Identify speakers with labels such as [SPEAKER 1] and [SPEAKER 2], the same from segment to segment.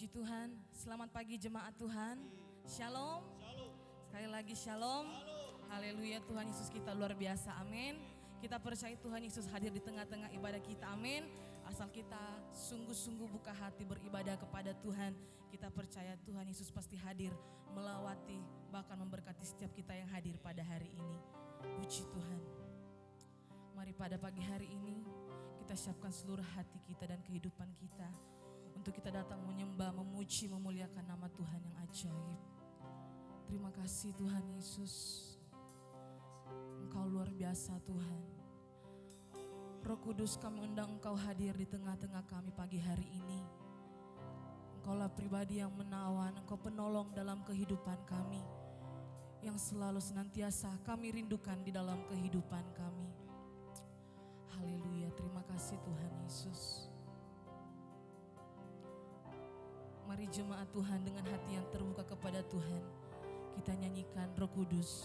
[SPEAKER 1] Puji Tuhan, selamat pagi jemaat Tuhan. Shalom. Sekali lagi shalom. Haleluya, Tuhan Yesus kita luar biasa, amin. Kita percaya Tuhan Yesus hadir di tengah-tengah ibadah kita, amin. Asal kita sungguh-sungguh buka hati beribadah kepada Tuhan, kita percaya Tuhan Yesus pasti hadir melawati, bahkan memberkati setiap kita yang hadir pada hari ini. Puji Tuhan. Mari pada pagi hari ini kita siapkan seluruh hati kita dan kehidupan kita untuk kita datang menyembah, memuji, memuliakan nama Tuhan yang ajaib. Terima kasih Tuhan Yesus. Engkau luar biasa Tuhan. Roh Kudus, kami undang Engkau hadir di tengah-tengah kami pagi hari ini. Engkaulah pribadi yang menawan, Engkau penolong dalam kehidupan kami, yang selalu senantiasa kami rindukan di dalam kehidupan kami. Haleluya, terima kasih Tuhan Yesus. Mari jemaat Tuhan dengan hati yang terbuka kepada Tuhan, kita nyanyikan Roh Kudus.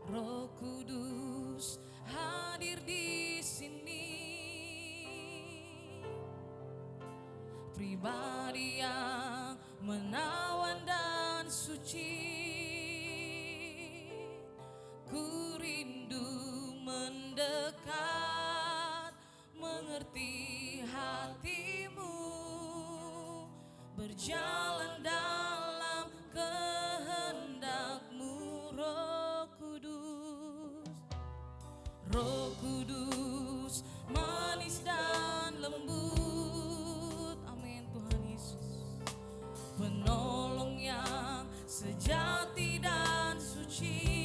[SPEAKER 1] Roh Kudus hadir di sini, pribadi yang menawan dan suci. Ku rindu mendekat, mengerti hatimu, berjalan dalam kehendak-Mu, Roh Kudus. Roh Kudus manis dan lembut, amin Tuhan Yesus. Penolong yang sejati dan suci.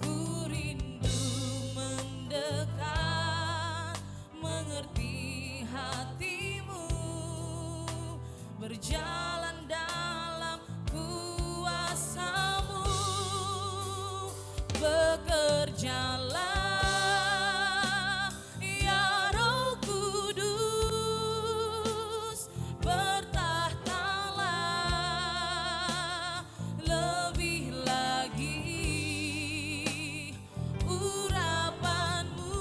[SPEAKER 1] Ku rindu mendekat, mengerti hatimu, berjalan dalam kuasa-Mu. Bekerjalah ya Roh Kudus, bertahtalah lebih lagi. Urapan-Mu,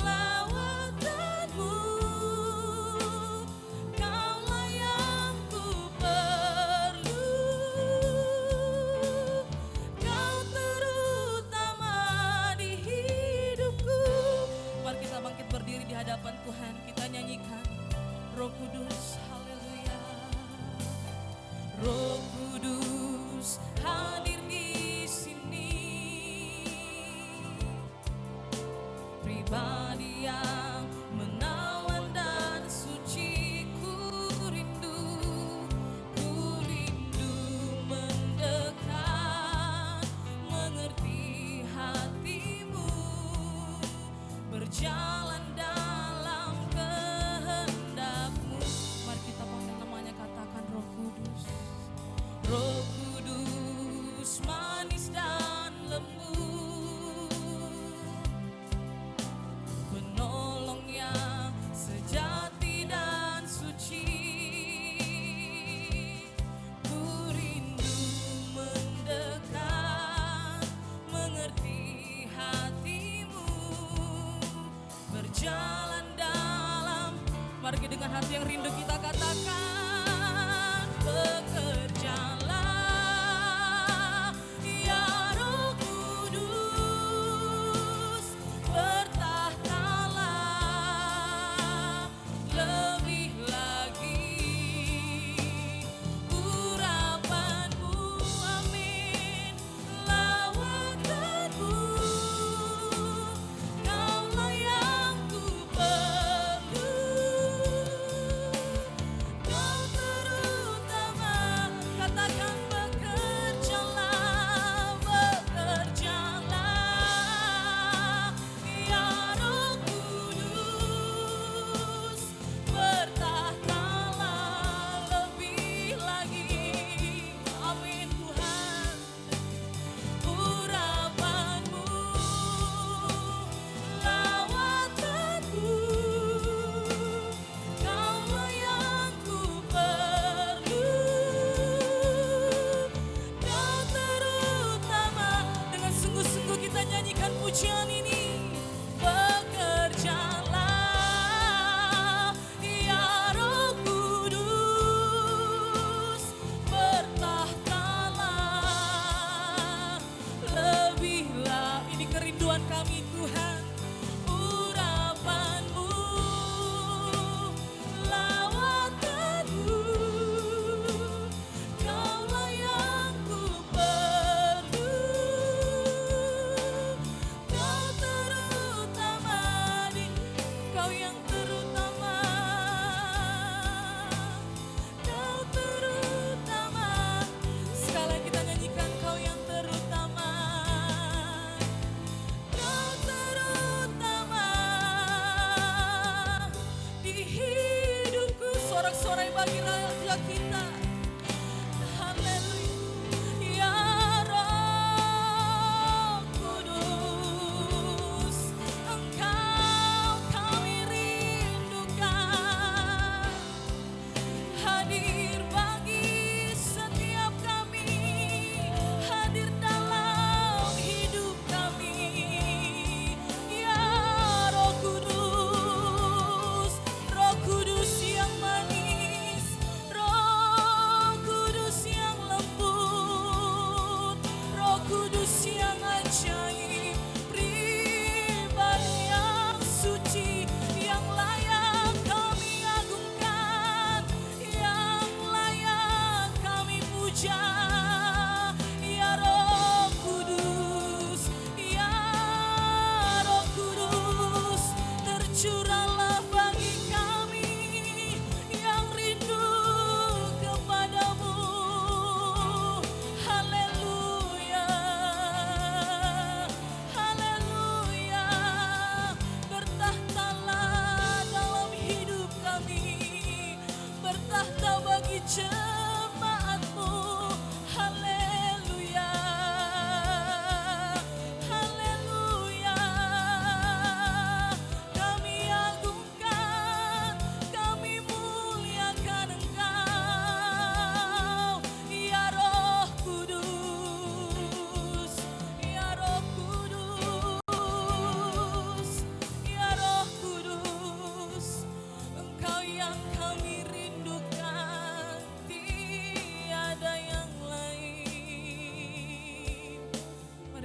[SPEAKER 1] lawatanmu, Kaulah yang ku perlu. Kau terutama di hidupku. Mari kita bangkit berdiri di hadapan Tuhan, kita nyanyikan Roh Kudus, haleluya. Roh Kudus hadir di sini, pribadi yang menawan dan suci. Ku rindu mendekat, mengerti hatimu, berjalan dalam kehendak-Mu. Mari kita panggil namanya, katakan Roh Kudus. Roh Kudus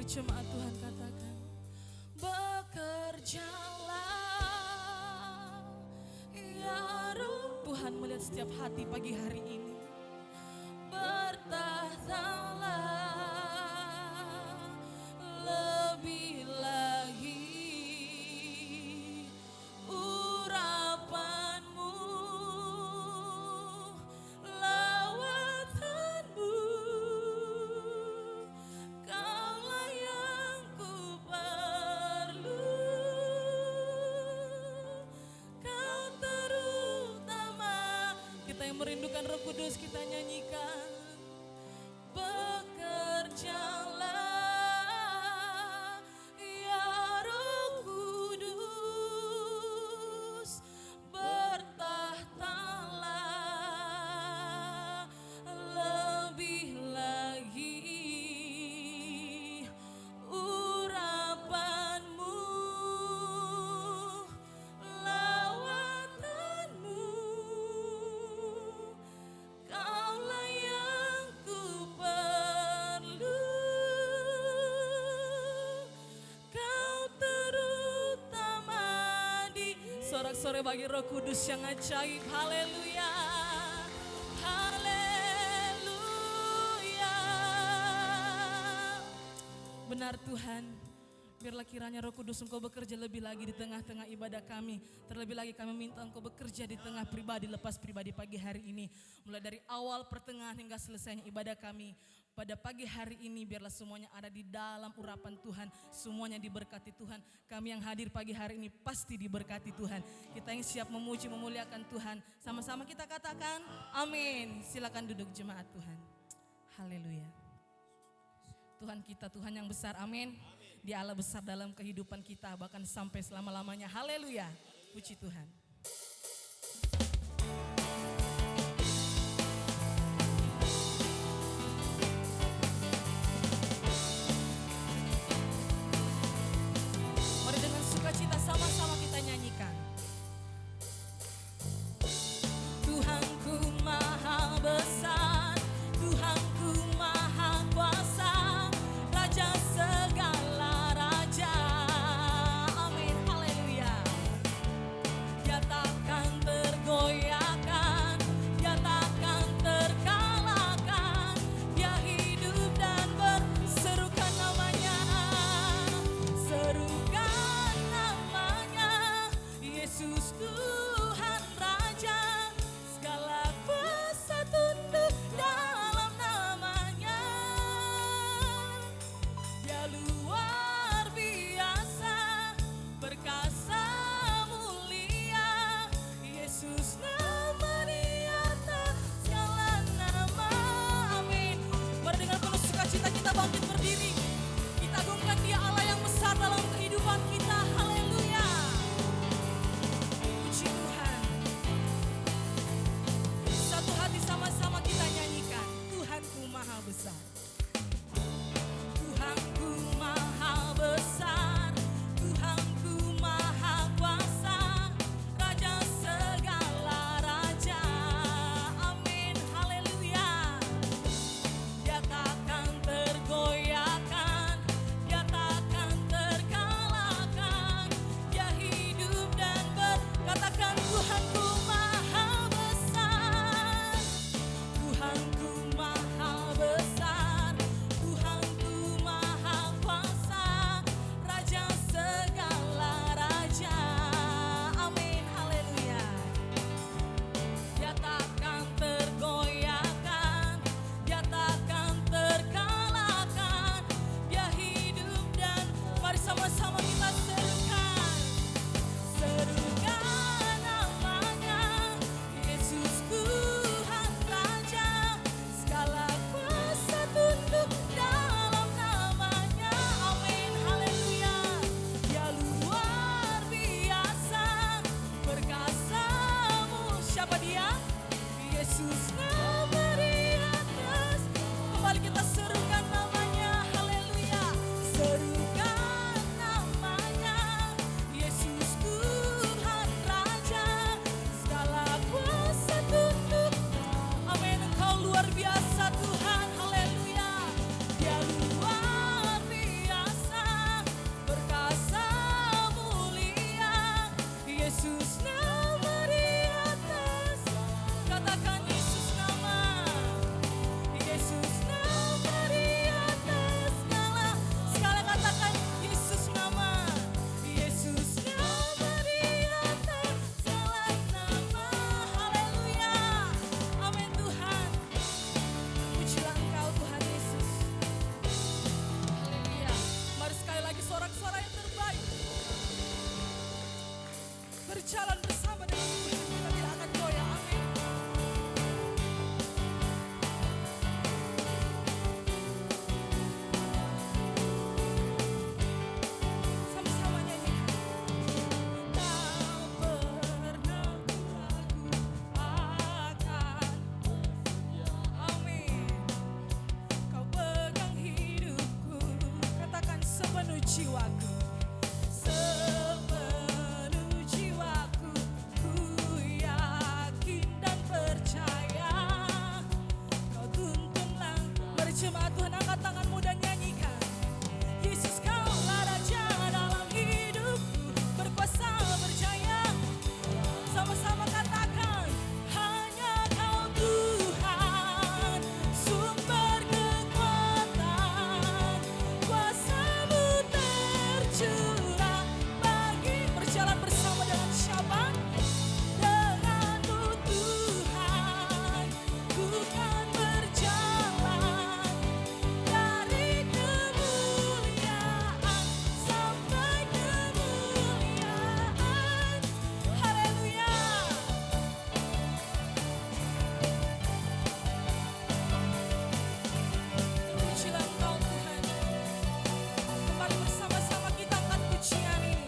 [SPEAKER 1] jemaat Tuhan katakan, bekerjalah ya Roh. Tuhan melihat setiap hati pagi hari ini. Bertahtalah lebih lagi urapanmu, lawatanmu, kaulah yang ku perlu, kau terutama. Kita yang merindukan Roh Kudus, kita nyanyikan. Bekerjalah ya Roh Kudus, bertahtalah lebih lagi urapanmu, lawatanmu, kaulah yang ku perlu, kau terutama di sorak-sorai bagi Roh Kudus yang ajaib. Haleluya, haleluya. Benar Tuhan, biarlah kiranya Roh Kudus Engkau bekerja lebih lagi di tengah-tengah ibadah kami. Terlebih lagi kami minta Engkau bekerja di tengah pribadi, lepas pribadi pagi hari ini. Mulai dari awal, pertengahan hingga selesainya ibadah kami. Pada pagi hari ini biarlah semuanya ada di dalam urapan Tuhan. Semuanya diberkati Tuhan. Kami yang hadir pagi hari ini pasti diberkati Tuhan. Kita yang siap memuji memuliakan Tuhan. Sama-sama kita katakan amin. Silakan duduk jemaat Tuhan. Haleluya. Tuhan kita Tuhan yang besar, amin. Dia Allah besar dalam kehidupan kita bahkan sampai selama-lamanya. Haleluya. Puji Tuhan. Mari dengan sukacita sama-sama kita nyanyikan. Tuhanku maha besar, Tuhanku maha kuasa, Raja segala raja. Amin, haleluya. Dia takkan tergoyahkan, dia takkan terkalahkan. Dia hidup dan berserukan namanya, serukan namanya, Yesus Tuhan Raja. Segala kuasa tunduk dalam namanya. Dia luar biasa, perkasa mulia, Yesus nama di atas segala nama. Amin. Mari dengan penuh sukacita kita bangkit berdiri. Kita agungkan Dia Allah yang besar dalam kehidupan kita. Haleluya. Puji Tuhan. Satu hati sama-sama kita nyanyikan. Tuhanku maha besar. Tuhanku maha besar, Tuhanku maha kuasa, Raja segala raja. Amin, haleluya. Dia takkan tergoyahkan, dia takkan terkalahkan. Dia hidup dan berkatakan Tuhanku maha besar, Tuhanku maha besar, Tuhanku maha kuasa, Raja segala raja. Amin, haleluya. Dia takkan tergoyahkan, dia takkan terkalahkan. Dia hidup dan mari sama-sama kita serukan. Serukan namanya, Yesus Tuhan Raja. Segala kuasa tunduk dalam namanya. Amin, haleluya. Dia luar biasa, perkasamu. Siapa dia? Yesus nama di atas. Kembali kita serukan namanya. Haleluya. Serukan namanya, Yesus Tuhan Raja. Segala kuasa tunduk. Amin. Engkau luar biasa Tuhan. Haleluya. Dia luar biasa. jiwaku, sepenuh jiwaku, ku yakin dan percaya kau tuntunlah. Mari jemaat Tuhan angkat tanganmu dan nyanyikan. Yesus kaulah Raja dalam hidupku, berkuasa berjaya. Sama-sama katakan, hanya kau Tuhan, sumber kekuatan, kuasa-Mu tercurah bagi berjalan bersama dengan siapa? Denganmu Tuhan, ku kan berjalan dari kemuliaan sampai kemuliaan. Haleluya. Pujilah Engkau Tuhan. Kembali bersama-sama kita angkat pujian ini.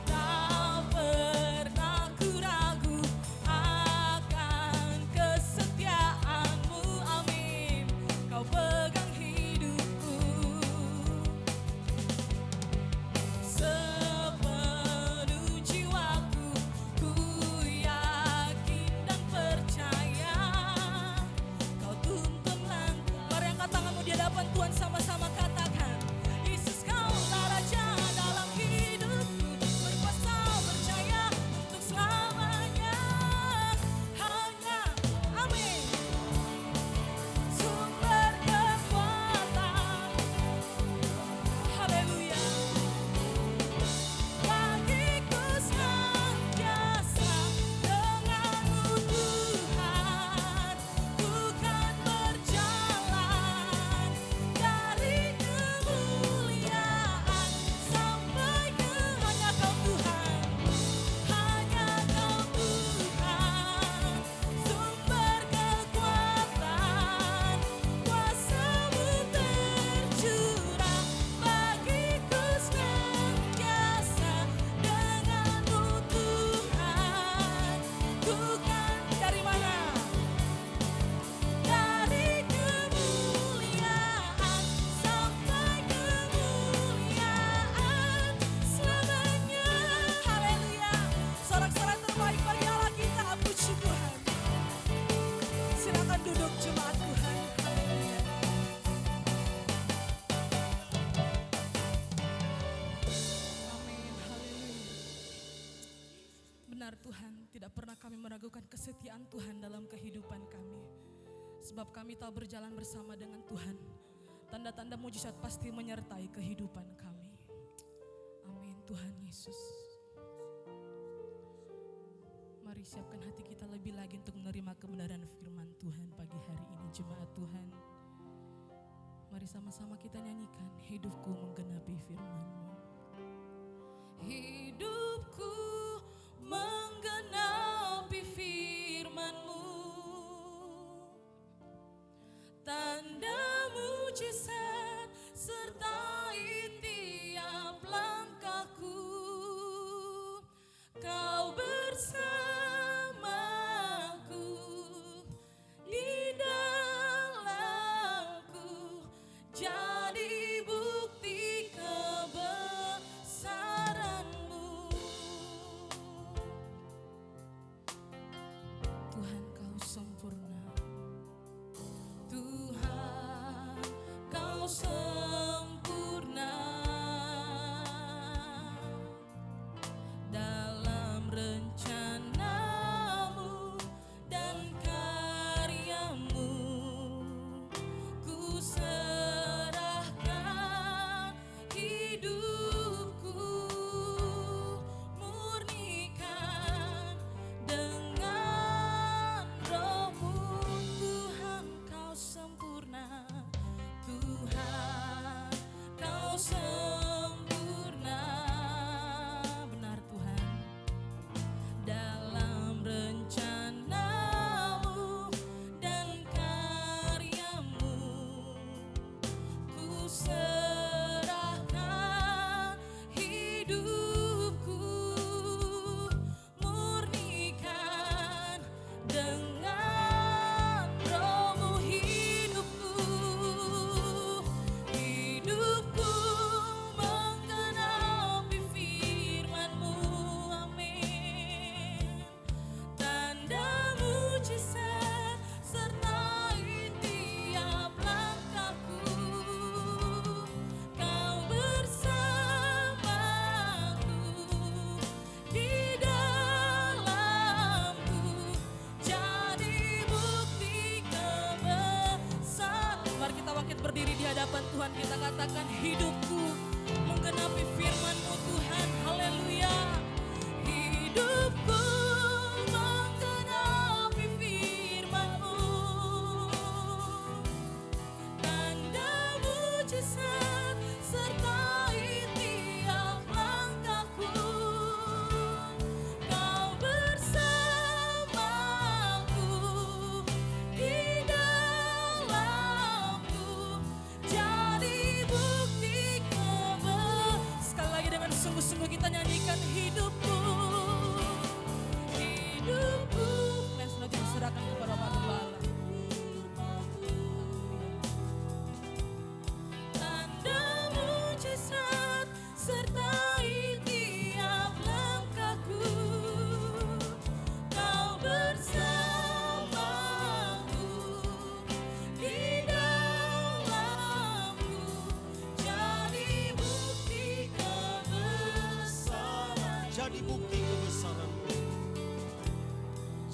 [SPEAKER 1] Tak pernah ku ragu akan kesetiaan-Mu, amin. Kau pegang hidupku, sepenuh jiwaku, ku yakin dan percaya kau tuntun langkah. Mari angkat tanganmu di hadapan Tuhan, sama-sama katakan, Yesus kaulah Raja dalam hidupku, berkuasa berjaya untuk selamanya. Hanya, amin, sumber kekuatan, haleluya. Bagiku senantiasa denganmu Tuhan, ku kan berjalan dari kemuliaan sampai ke hanya kau Tuhan, hanya kau Tuhan, sumber kekuatan, kuasa-Mu tercurah bagiku senantiasa denganmu Tuhan, ku kan dari mana? Dari kemuliaan sampai kemuliaan selamanya. Haleluya. Sorak-sorai terbaik bagi Allah kita, puji Tuhan. Silakan duduk jemaat Tuhan. Haleluya. Amin. Haleluya. Benar Tuhan, tidak pernah kami meragukan kesetiaan Tuhan dalam kehidupan kami. Sebab kami tahu berjalan bersama dengan Tuhan, tanda-tanda mujizat pasti menyertai kehidupan kami. Amin Tuhan Yesus. Mari siapkan hati kita lebih lagi untuk menerima kebenaran firman Tuhan pagi hari ini, jemaat Tuhan. Mari sama-sama kita nyanyikan, hidupku menggenapi firman-Mu. Hidupku menggenapi firman-Mu, tanda mujizat sertai tiap langkahku. Kau bersamaku di dalamku, jadi bukti kebesaran-Mu. Tuhan kau sempurna, Tuhan kau sempurna dalam rencana-Mu dan karya-Mu. Ku serahkan hidupku, murnikan dengan Roh-Mu. Tuhan kau sempurna, Tuhan berdiri di hadapan Tuhan, kita katakan hidupku menggenapi firman-Mu Tuhan. Haleluya. Hidupku menggenapi firman-Mu. Tanda mujizat sertai tiap langkahku. Kau bersamaku di dalamku. Jadi bukti sekali lagi dengan sungguh-sungguh kita nyanyikan hidupku. Hidupku. Mari saudara serahkan kepada Bapak Gembala. Tanda mujizat sertai tiap langkahku. Kau bersamaku di dalamku. Jadi bukti kebesaran.
[SPEAKER 2] Jadi bukti kebesaran-Mu.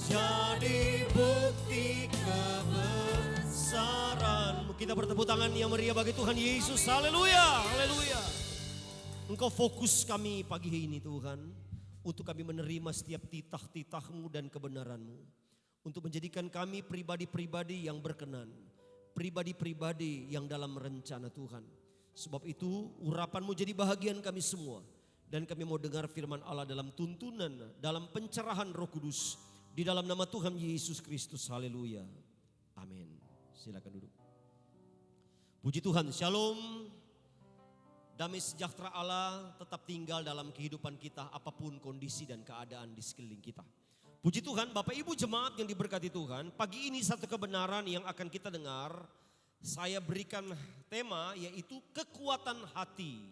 [SPEAKER 2] Jadi bukti kebesaran-Mu. Kita bertepuk tangan yang meriah bagi Tuhan Yesus. Haleluya, haleluya. Engkau fokus kami pagi ini Tuhan, untuk kami menerima setiap titah-titah-Mu dan kebenaran-Mu. Untuk menjadikan kami pribadi-pribadi yang berkenan. Pribadi-pribadi yang dalam rencana Tuhan. Sebab itu urapan-Mu jadi bahagian kami semua. Dan kami mau dengar firman Allah dalam tuntunan, dalam pencerahan Roh Kudus. Di dalam nama Tuhan Yesus Kristus. Haleluya. Amin. Silakan duduk. Puji Tuhan. Shalom. Damai sejahtera Allah tetap tinggal dalam kehidupan kita apapun kondisi dan keadaan di sekeliling kita. Puji Tuhan, Bapak Ibu jemaat yang diberkati Tuhan. Pagi ini satu kebenaran yang akan kita dengar. Saya berikan tema yaitu kekuatan hati.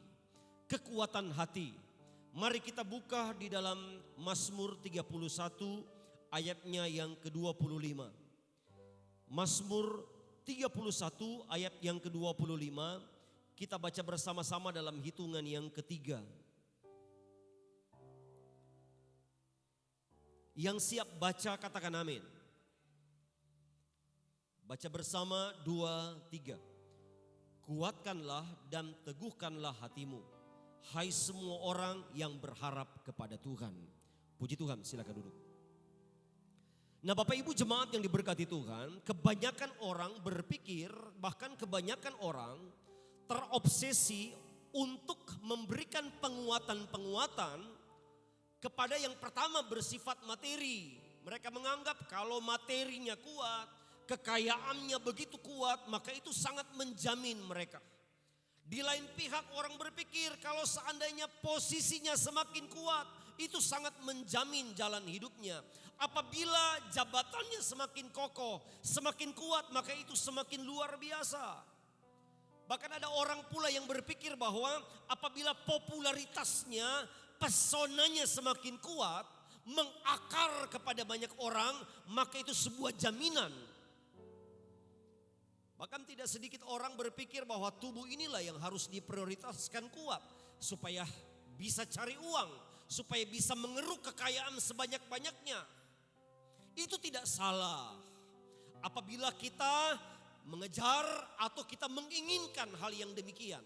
[SPEAKER 2] Kekuatan hati. Mari kita buka di dalam Mazmur 31 ayatnya yang ke-25. Mazmur 31 ayat yang ke-25. Kita baca bersama-sama dalam hitungan yang ketiga. Yang siap baca katakan amin. Baca bersama 2, 3. Kuatkanlah dan teguhkanlah hatimu, hai semua orang yang berharap kepada Tuhan. Puji Tuhan, silakan duduk. Nah Bapak Ibu jemaat yang diberkati Tuhan, kebanyakan orang berpikir, bahkan kebanyakan orang terobsesi untuk memberikan penguatan-penguatan kepada yang pertama bersifat materi. Mereka menganggap kalau materinya kuat, kekayaannya begitu kuat, maka itu sangat menjamin mereka. Di lain pihak orang berpikir kalau seandainya posisinya semakin kuat, itu sangat menjamin jalan hidupnya. Apabila jabatannya semakin kokoh, semakin kuat, maka itu semakin luar biasa. Bahkan ada orang pula yang berpikir bahwa apabila popularitasnya, pesonanya semakin kuat, mengakar kepada banyak orang, maka itu sebuah jaminan. Bahkan tidak sedikit orang berpikir bahwa tubuh inilah yang harus diprioritaskan kuat. Supaya bisa cari uang, supaya bisa mengeruk kekayaan sebanyak-banyaknya. Itu tidak salah. Apabila kita mengejar atau kita menginginkan hal yang demikian.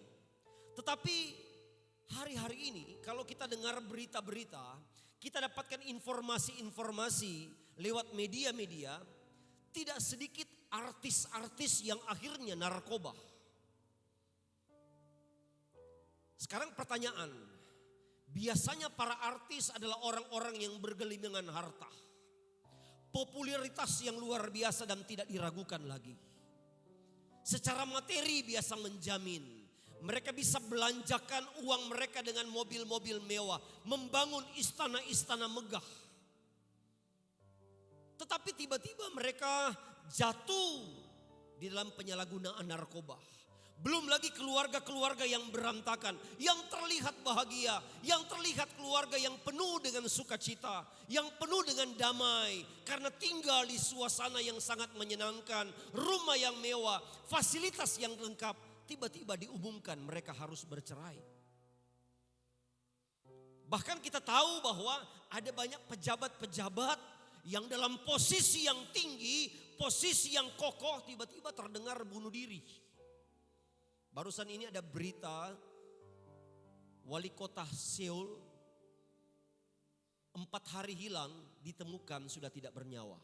[SPEAKER 2] Tetapi hari-hari ini kalau kita dengar berita-berita, kita dapatkan informasi-informasi lewat media-media, tidak sedikit artis-artis yang akhirnya narkoba. Sekarang pertanyaan, biasanya para artis adalah orang-orang yang bergelimangan harta. Popularitas yang luar biasa dan tidak diragukan lagi. Secara materi biasa menjamin. Mereka bisa belanjakan uang mereka dengan mobil-mobil mewah. Membangun istana-istana megah. Tetapi tiba-tiba mereka jatuh di dalam penyalahgunaan narkoba. Belum lagi keluarga-keluarga yang berantakan, yang terlihat bahagia, yang terlihat keluarga yang penuh dengan sukacita, yang penuh dengan damai. Karena tinggal di suasana yang sangat menyenangkan, rumah yang mewah, fasilitas yang lengkap. Tiba-tiba diumumkan mereka harus bercerai. Bahkan kita tahu bahwa ada banyak pejabat-pejabat yang dalam posisi yang tinggi, posisi yang kokoh, tiba-tiba terdengar bunuh diri. Barusan ini ada berita wali kota Seoul 4 hari hilang, ditemukan sudah tidak bernyawa.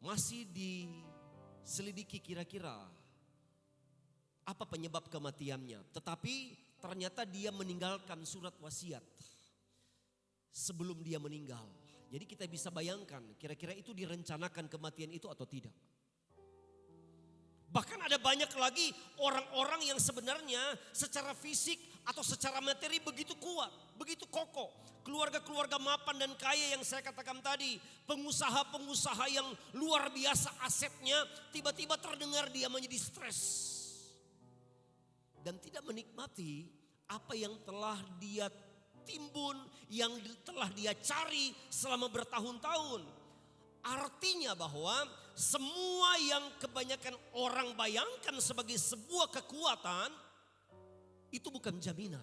[SPEAKER 2] Masih diselidiki kira-kira apa penyebab kematiannya. Tetapi ternyata dia meninggalkan surat wasiat sebelum dia meninggal. Jadi kita bisa bayangkan kira-kira itu direncanakan kematian itu atau tidak. Bahkan ada banyak lagi orang-orang yang sebenarnya secara fisik atau secara materi begitu kuat, begitu kokoh. Keluarga-keluarga mapan dan kaya yang saya katakan tadi, pengusaha-pengusaha yang luar biasa asetnya, tiba-tiba terdengar dia menjadi stres. Dan tidak menikmati apa yang telah dia timbun, yang telah dia cari selama bertahun-tahun. Artinya bahwa semua yang kebanyakan orang bayangkan sebagai sebuah kekuatan, itu bukan jaminan.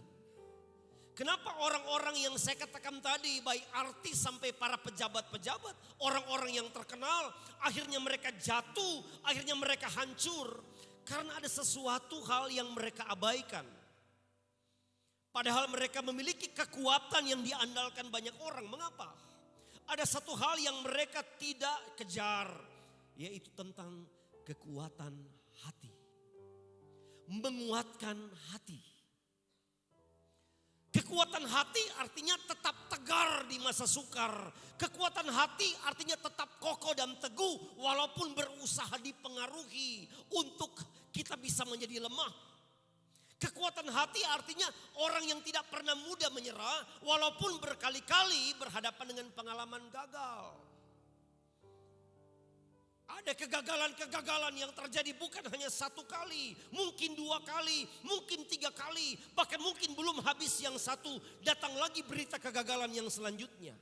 [SPEAKER 2] Kenapa orang-orang yang saya katakan tadi, baik artis sampai para pejabat-pejabat, orang-orang yang terkenal, akhirnya mereka jatuh, akhirnya mereka hancur. Karena ada sesuatu hal yang mereka abaikan. Padahal mereka memiliki kekuatan yang diandalkan banyak orang. Mengapa? Ada satu hal yang mereka tidak kejar, yaitu tentang kekuatan hati. Menguatkan hati. Kekuatan hati artinya tetap tegar di masa sukar. Kekuatan hati artinya tetap kokoh dan teguh walaupun berusaha dipengaruhi untuk kita bisa menjadi lemah. Kekuatan hati artinya orang yang tidak pernah mudah menyerah walaupun berkali-kali berhadapan dengan pengalaman gagal. Ada kegagalan-kegagalan yang terjadi bukan hanya 1 kali, mungkin 2 kali, mungkin 3 kali, bahkan mungkin belum habis yang satu, datang lagi berita kegagalan yang selanjutnya.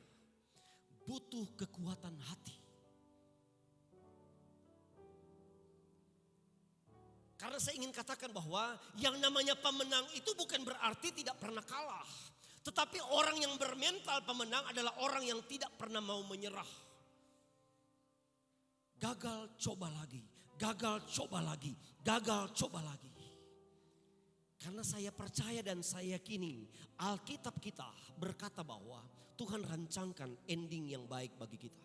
[SPEAKER 2] Butuh kekuatan hati. Karena saya ingin katakan bahwa yang namanya pemenang itu bukan berarti tidak pernah kalah. Tetapi orang yang bermental pemenang adalah orang yang tidak pernah mau menyerah. Gagal coba lagi, gagal coba lagi, gagal coba lagi. Karena saya percaya dan saya yakini Alkitab kita berkata bahwa Tuhan rancangkan ending yang baik bagi kita.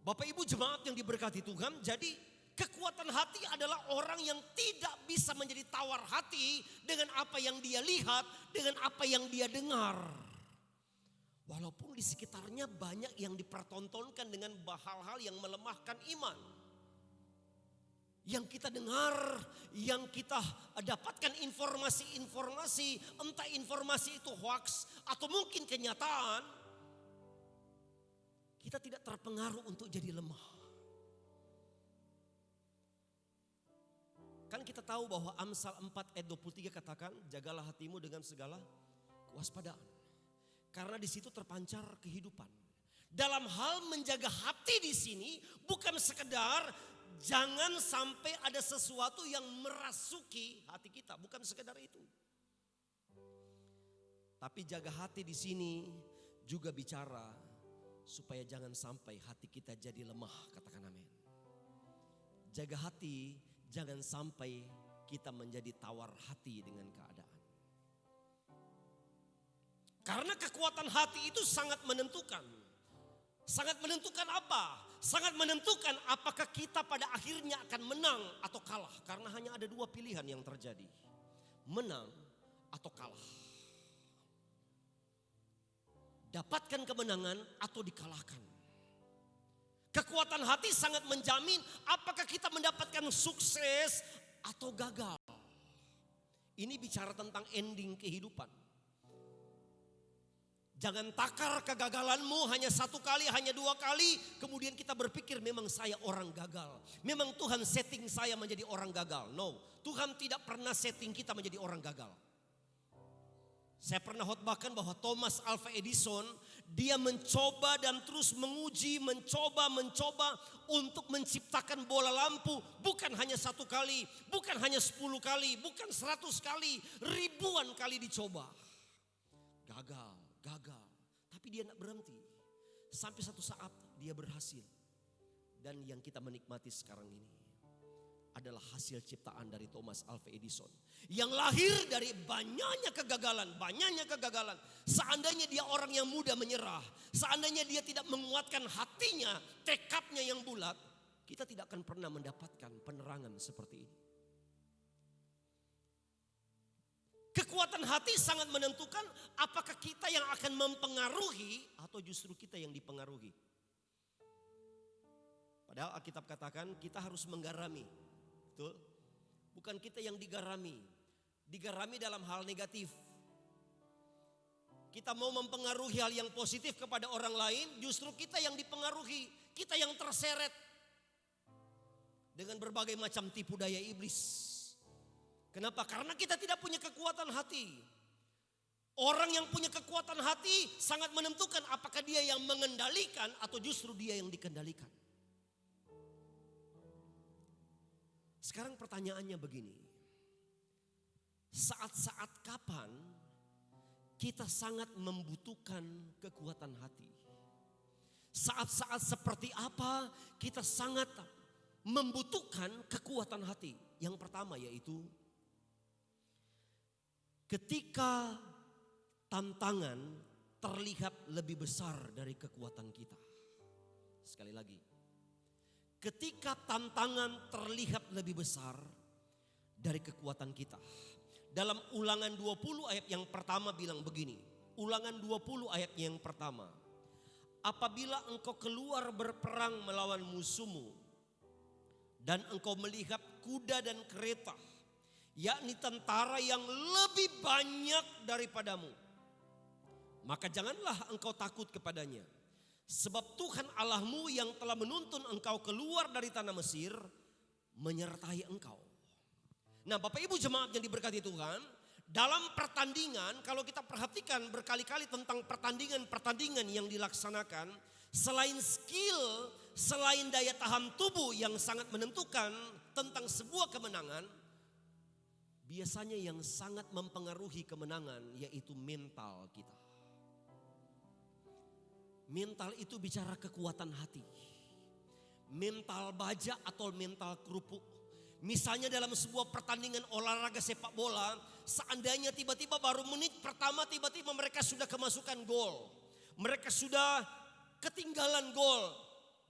[SPEAKER 2] Bapak Ibu jemaat yang diberkati Tuhan, jadi kekuatan hati adalah orang yang tidak bisa menjadi tawar hati dengan apa yang dia lihat, dengan apa yang dia dengar. Walaupun di sekitarnya banyak yang dipertontonkan dengan hal-hal yang melemahkan iman. Yang kita dengar, yang kita dapatkan informasi-informasi, entah informasi itu hoax atau mungkin kenyataan. Kita tidak terpengaruh untuk jadi lemah. Kan kita tahu bahwa Amsal 4 ayat 23 katakan, jagalah hatimu dengan segala kewaspadaan. Karena di situ terpancar kehidupan. Dalam hal menjaga hati di sini bukan sekedar jangan sampai ada sesuatu yang merasuki hati kita, bukan sekedar itu. Tapi jaga hati di sini juga bicara supaya jangan sampai hati kita jadi lemah, katakan amin. Jaga hati, jangan sampai kita menjadi tawar hati dengan keadaan. Karena kekuatan hati itu sangat menentukan. Sangat menentukan apa? Sangat menentukan apakah kita pada akhirnya akan menang atau kalah. Karena hanya ada 2 pilihan yang terjadi. Menang atau kalah. Dapatkan kemenangan atau dikalahkan. Kekuatan hati sangat menjamin apakah kita mendapatkan sukses atau gagal. Ini bicara tentang ending kehidupan. Jangan takar kegagalanmu hanya 1 kali, hanya 2 kali. Kemudian kita berpikir memang saya orang gagal. Memang Tuhan setting saya menjadi orang gagal. No, Tuhan tidak pernah setting kita menjadi orang gagal. Saya pernah khotbahkan bahwa Thomas Alva Edison, dia mencoba dan terus menguji, mencoba untuk menciptakan bola lampu. Bukan hanya 1 kali, bukan hanya 10 kali, bukan 100 kali, ribuan kali dicoba. Gagal. Tapi dia tidak berhenti. Sampai satu saat dia berhasil. Dan yang kita menikmati sekarang ini adalah hasil ciptaan dari Thomas Alva Edison. Yang lahir dari banyaknya kegagalan. Seandainya dia orang yang mudah menyerah, seandainya dia tidak menguatkan hatinya, tekadnya yang bulat, kita tidak akan pernah mendapatkan penerangan seperti ini. Kekuatan hati sangat menentukan apakah kita yang akan mempengaruhi atau justru kita yang dipengaruhi. Padahal Alkitab katakan kita harus menggarami. Betul? Bukan kita yang digarami. Digarami dalam hal negatif. Kita mau mempengaruhi hal yang positif kepada orang lain, justru kita yang dipengaruhi. Kita yang terseret dengan berbagai macam tipu daya iblis. Kenapa? Karena kita tidak punya kekuatan hati. Orang yang punya kekuatan hati sangat menentukan apakah dia yang mengendalikan atau justru dia yang dikendalikan. Sekarang pertanyaannya begini. Saat-saat kapan kita sangat membutuhkan kekuatan hati? Saat-saat seperti apa kita sangat membutuhkan kekuatan hati? Yang pertama yaitu ketika tantangan terlihat lebih besar dari kekuatan kita. Sekali lagi. Ketika tantangan terlihat lebih besar dari kekuatan kita. Dalam Ulangan 20 ayat yang pertama bilang begini. Ulangan 20 ayat yang pertama. Apabila engkau keluar berperang melawan musuhmu dan engkau melihat kuda dan kereta, yakni tentara yang lebih banyak daripadamu, maka janganlah engkau takut kepadanya. Sebab Tuhan Allahmu yang telah menuntun engkau keluar dari tanah Mesir menyertai engkau. Nah, Bapak Ibu jemaat yang diberkati Tuhan, dalam pertandingan kalau kita perhatikan berkali-kali tentang pertandingan yang dilaksanakan, selain skill, selain daya tahan tubuh yang sangat menentukan tentang sebuah kemenangan, biasanya yang sangat mempengaruhi kemenangan yaitu mental kita. Mental itu bicara kekuatan hati. Mental baja atau mental kerupuk. Misalnya dalam sebuah pertandingan olahraga sepak bola, seandainya tiba-tiba baru menit pertama tiba-tiba mereka sudah kemasukan gol. Mereka sudah ketinggalan gol.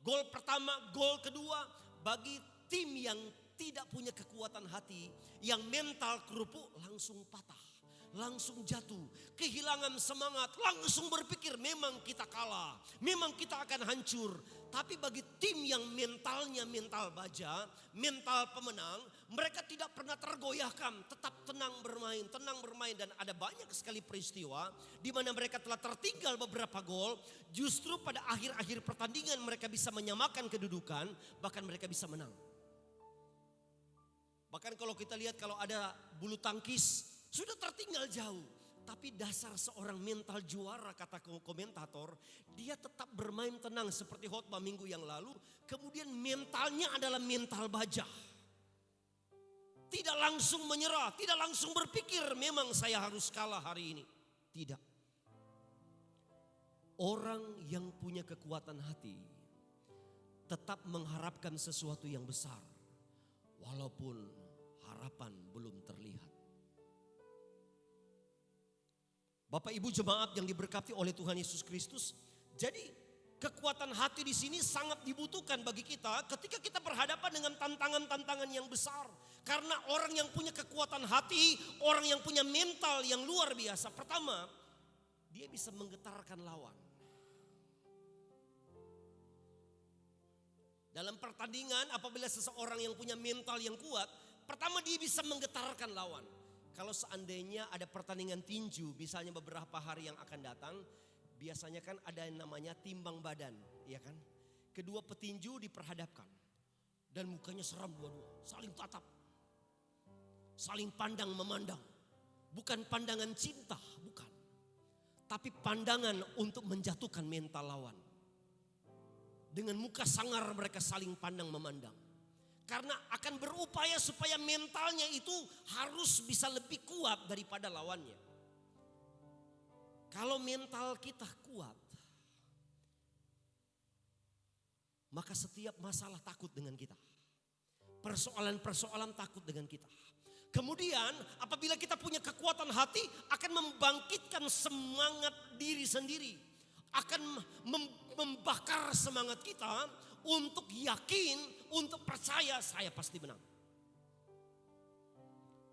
[SPEAKER 2] Gol pertama, gol kedua, bagi tim yang tidak punya kekuatan hati, yang mental kerupuk langsung patah. Langsung jatuh, kehilangan semangat, langsung berpikir memang kita kalah, memang kita akan hancur. Tapi bagi tim yang mentalnya mental baja, mental pemenang, mereka tidak pernah tergoyahkan, tetap tenang bermain dan ada banyak sekali peristiwa di mana mereka telah tertinggal beberapa gol, justru pada akhir-akhir pertandingan mereka bisa menyamakan kedudukan, bahkan mereka bisa menang. Bahkan kalau kita lihat kalau ada bulu tangkis sudah tertinggal jauh, tapi dasar seorang mental juara kata komentator, dia tetap bermain tenang seperti khotbah minggu yang lalu. Kemudian mentalnya adalah mental baja. Tidak langsung menyerah, tidak langsung berpikir memang saya harus kalah hari ini. Tidak. Orang yang punya kekuatan hati tetap mengharapkan sesuatu yang besar, walaupun harapan belum terlihat. Bapak Ibu jemaat yang diberkati oleh Tuhan Yesus Kristus, jadi kekuatan hati di sini sangat dibutuhkan bagi kita ketika kita berhadapan dengan tantangan-tantangan yang besar. Karena orang yang punya kekuatan hati, orang yang punya mental yang luar biasa. Pertama, dia bisa menggetarkan lawan. Dalam pertandingan apabila seseorang yang punya mental yang kuat, pertama dia bisa menggetarkan lawan. Kalau seandainya ada pertandingan tinju, misalnya beberapa hari yang akan datang, biasanya kan ada yang namanya timbang badan, ya kan? Kedua petinju diperhadapkan dan mukanya seram dua-dua, saling tatap, saling pandang memandang. Bukan pandangan cinta, bukan. Tapi pandangan untuk menjatuhkan mental lawan. Dengan muka sangar mereka saling pandang memandang. Karena akan berupaya supaya mentalnya itu harus bisa lebih kuat daripada lawannya. Kalau mental kita kuat, maka setiap masalah takut dengan kita. Persoalan-persoalan takut dengan kita. Kemudian apabila kita punya kekuatan hati akan membangkitkan semangat diri sendiri. Akan membakar semangat kita untuk yakin, untuk percaya saya pasti menang.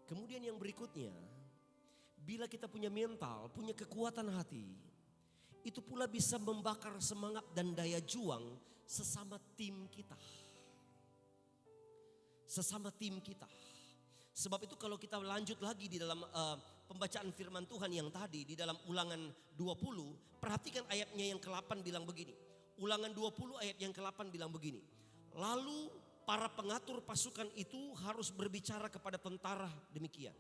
[SPEAKER 2] Kemudian yang berikutnya, bila kita punya mental, punya kekuatan hati, itu pula bisa membakar semangat dan daya juang sesama tim kita. Sesama tim kita. Sebab itu kalau kita lanjut lagi di dalam pembacaan firman Tuhan yang tadi di dalam Ulangan 20, perhatikan ayatnya yang ke-8 bilang begini. Ulangan 20 ayat yang ke-8 bilang begini. Lalu para pengatur pasukan itu harus berbicara kepada tentara demikian.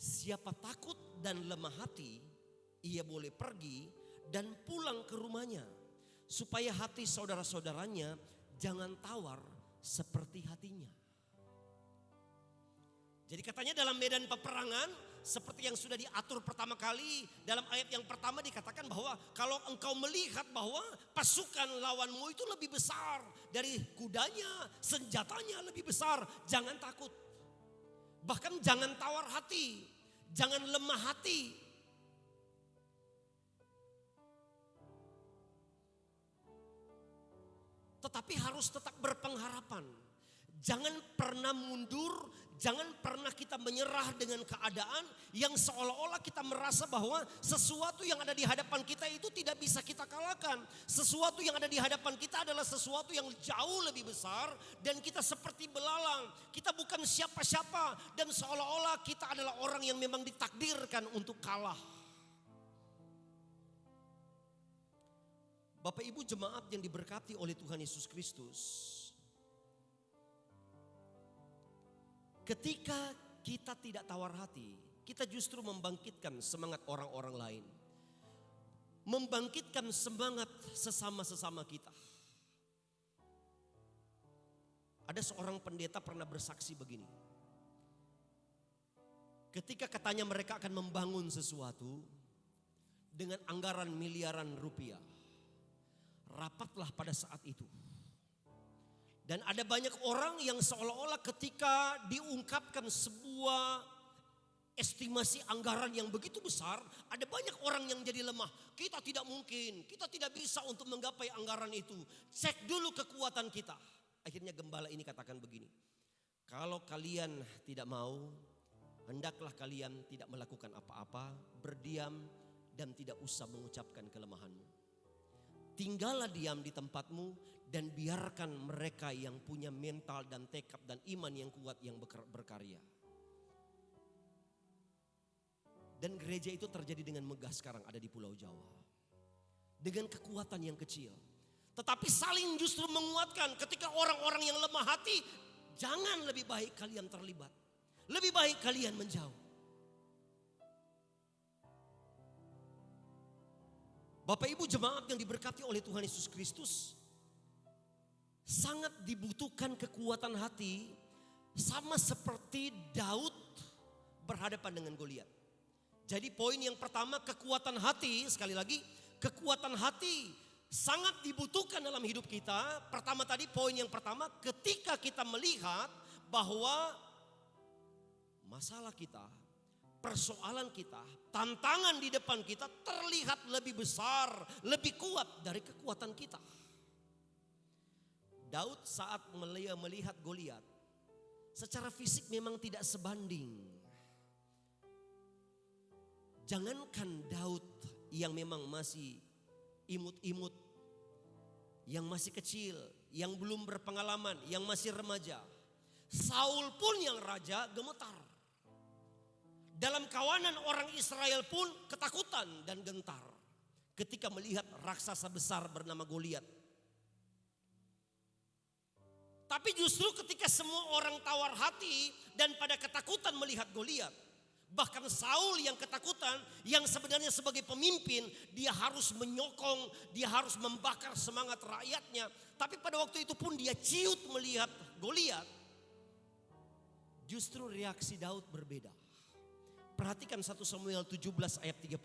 [SPEAKER 2] Siapa takut dan lemah hati, ia boleh pergi dan pulang ke rumahnya. Supaya hati saudara-saudaranya jangan tawar seperti hatinya. Jadi katanya dalam medan peperangan seperti yang sudah diatur pertama kali dalam ayat yang pertama dikatakan bahwa kalau engkau melihat bahwa pasukan lawanmu itu lebih besar dari kudanya, senjatanya lebih besar, jangan takut. Bahkan jangan tawar hati, jangan lemah hati. Tetapi harus tetap berpengharapan. Jangan pernah mundur, jangan pernah kita menyerah dengan keadaan yang seolah-olah kita merasa bahwa sesuatu yang ada di hadapan kita itu tidak bisa kita kalahkan. Sesuatu yang ada di hadapan kita adalah sesuatu yang jauh lebih besar dan kita seperti belalang. Kita bukan siapa-siapa dan seolah-olah kita adalah orang yang memang ditakdirkan untuk kalah. Bapak Ibu jemaat yang diberkati oleh Tuhan Yesus Kristus. Ketika kita tidak tawar hati, kita justru membangkitkan semangat orang-orang lain. Membangkitkan semangat sesama-sesama kita. Ada seorang pendeta pernah bersaksi begini. Ketika katanya mereka akan membangun sesuatu dengan anggaran miliaran rupiah. Rapatlah pada saat itu. Dan ada banyak orang yang seolah-olah ketika diungkapkan sebuah estimasi anggaran yang begitu besar, ada banyak orang yang jadi lemah. Kita tidak mungkin, kita tidak bisa untuk menggapai anggaran itu. Cek dulu kekuatan kita. Akhirnya gembala ini katakan begini. Kalau kalian tidak mau, hendaklah kalian tidak melakukan apa-apa, berdiam dan tidak usah mengucapkan kelemahanmu. Tinggallah diam di tempatmu dan biarkan mereka yang punya mental dan tekad dan iman yang kuat yang berkarya. Dan gereja itu terjadi dengan megah sekarang ada di Pulau Jawa. Dengan kekuatan yang kecil. Tetapi saling justru menguatkan ketika orang-orang yang lemah hati, jangan lebih baik kalian terlibat. Lebih baik kalian menjauh. Bapak Ibu jemaat yang diberkati oleh Tuhan Yesus Kristus. Sangat dibutuhkan kekuatan hati sama seperti Daud berhadapan dengan Goliat. Jadi poin yang pertama kekuatan hati, sekali lagi kekuatan hati sangat dibutuhkan dalam hidup kita. Pertama tadi poin yang pertama ketika kita melihat bahwa masalah kita, persoalan kita, tantangan di depan kita terlihat lebih besar, lebih kuat dari kekuatan kita. Daud saat melihat Goliat, secara fisik memang tidak sebanding. Jangankan Daud yang memang masih imut-imut, yang masih kecil, yang belum berpengalaman, yang masih remaja. Saul pun yang raja gemetar. Dalam kawanan orang Israel pun ketakutan dan gentar ketika melihat raksasa besar bernama Goliat. Tapi justru ketika semua orang tawar hati dan pada ketakutan melihat Goliat, bahkan Saul yang ketakutan, yang sebenarnya sebagai pemimpin, dia harus menyokong, dia harus membakar semangat rakyatnya. Tapi pada waktu itu pun dia ciut melihat Goliat. Justru reaksi Daud berbeda. Perhatikan 1 Samuel 17 ayat 32.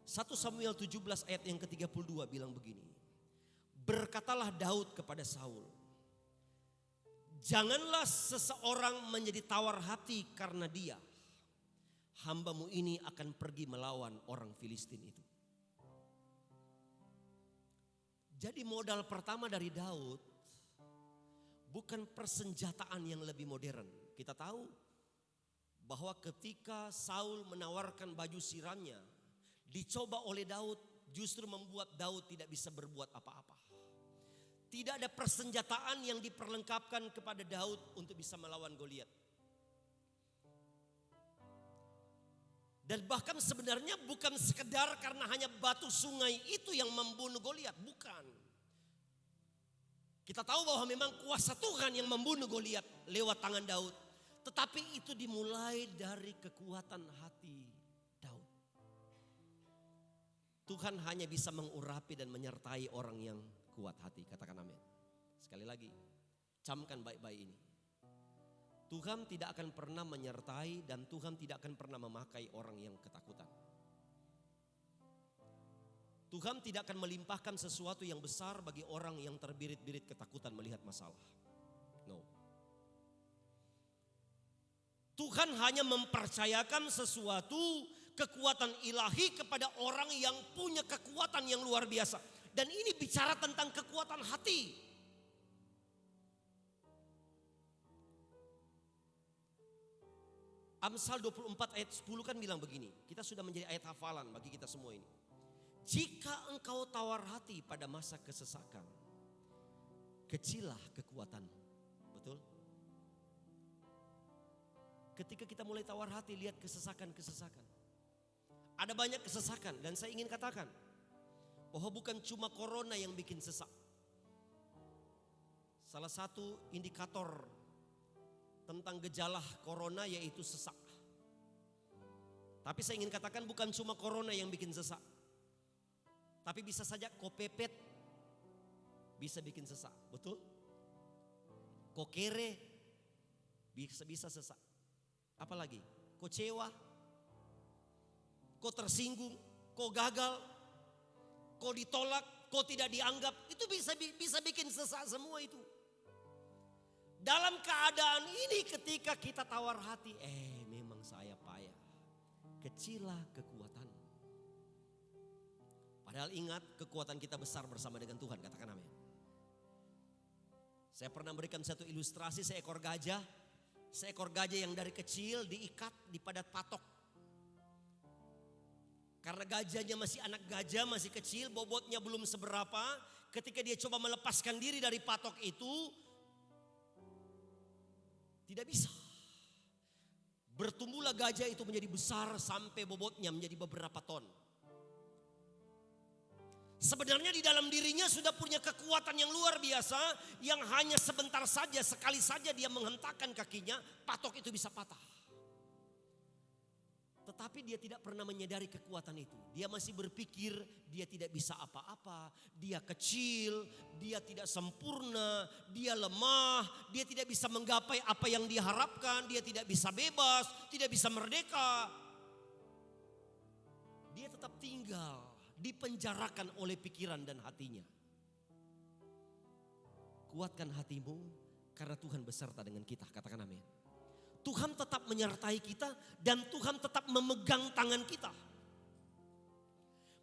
[SPEAKER 2] 1 Samuel 17 ayat yang ke-32 bilang begini. Berkatalah Daud kepada Saul, janganlah seseorang menjadi tawar hati karena dia. Hambamu ini akan pergi melawan orang Filistin itu. Jadi modal pertama dari Daud bukan persenjataan yang lebih modern. Kita tahu bahwa ketika Saul menawarkan baju siramnya, dicoba oleh Daud, justru membuat Daud tidak bisa berbuat apa-apa. Tidak ada persenjataan yang diperlengkapkan kepada Daud untuk bisa melawan Goliat. Dan bahkan sebenarnya bukan sekedar karena hanya batu sungai itu yang membunuh Goliat, bukan. Kita tahu bahwa memang kuasa Tuhan yang membunuh Goliat lewat tangan Daud. Tetapi itu dimulai dari kekuatan hati Daud. Tuhan hanya bisa mengurapi dan menyertai orang yang kuat hati. Katakan amin. Sekali lagi, camkan baik-baik ini. Tuhan tidak akan pernah menyertai dan Tuhan tidak akan pernah memakai orang yang ketakutan. Tuhan tidak akan melimpahkan sesuatu yang besar bagi orang yang terbirit-birit ketakutan melihat masalah. No. Tuhan hanya mempercayakan sesuatu kekuatan ilahi kepada orang yang punya kekuatan yang luar biasa. Dan ini bicara tentang kekuatan hati. Amsal 24 ayat 10 kan bilang begini. Kita sudah menjadi ayat hafalan bagi kita semua ini. Jika engkau tawar hati pada masa kesesakan, kecillah kekuatanmu. Betul? Ketika kita mulai tawar hati, lihat kesesakan-kesesakan. Ada banyak kesesakan dan saya ingin katakan bahwa bukan cuma corona yang bikin sesak. Salah satu indikator tentang gejala corona yaitu sesak. Tapi saya ingin katakan bukan cuma corona yang bikin sesak. Tapi bisa saja kopepet bisa bikin sesak, betul? Kokere bisa sesak. Apalagi? Kecewa, kau tersinggung, kau gagal, kau ditolak, kau tidak dianggap, itu bisa bikin sesak semua itu. Dalam keadaan ini ketika kita tawar hati, memang saya payah. Kecillah kekuatanmu. Padahal ingat kekuatan kita besar bersama dengan Tuhan, katakan amin. Saya pernah berikan satu ilustrasi seekor gajah. Seekor gajah yang dari kecil diikat di padat patok. Karena gajahnya masih anak gajah, masih kecil, bobotnya belum seberapa. Ketika dia coba melepaskan diri dari patok itu, tidak bisa. Bertumbuhlah gajah itu menjadi besar sampai bobotnya menjadi beberapa ton. Sebenarnya di dalam dirinya sudah punya kekuatan yang luar biasa, yang hanya sebentar saja, sekali saja dia menghentakkan kakinya, patok itu bisa patah. Tetapi dia tidak pernah menyadari kekuatan itu. Dia masih berpikir dia tidak bisa apa-apa, dia kecil, dia tidak sempurna, dia lemah, dia tidak bisa menggapai apa yang dia harapkan, dia tidak bisa bebas, tidak bisa merdeka. Dia tetap tinggal, dipenjarakan oleh pikiran dan hatinya. Kuatkan hatimu karena Tuhan beserta dengan kita, katakan amin. Tuhan tetap menyertai kita dan Tuhan tetap memegang tangan kita.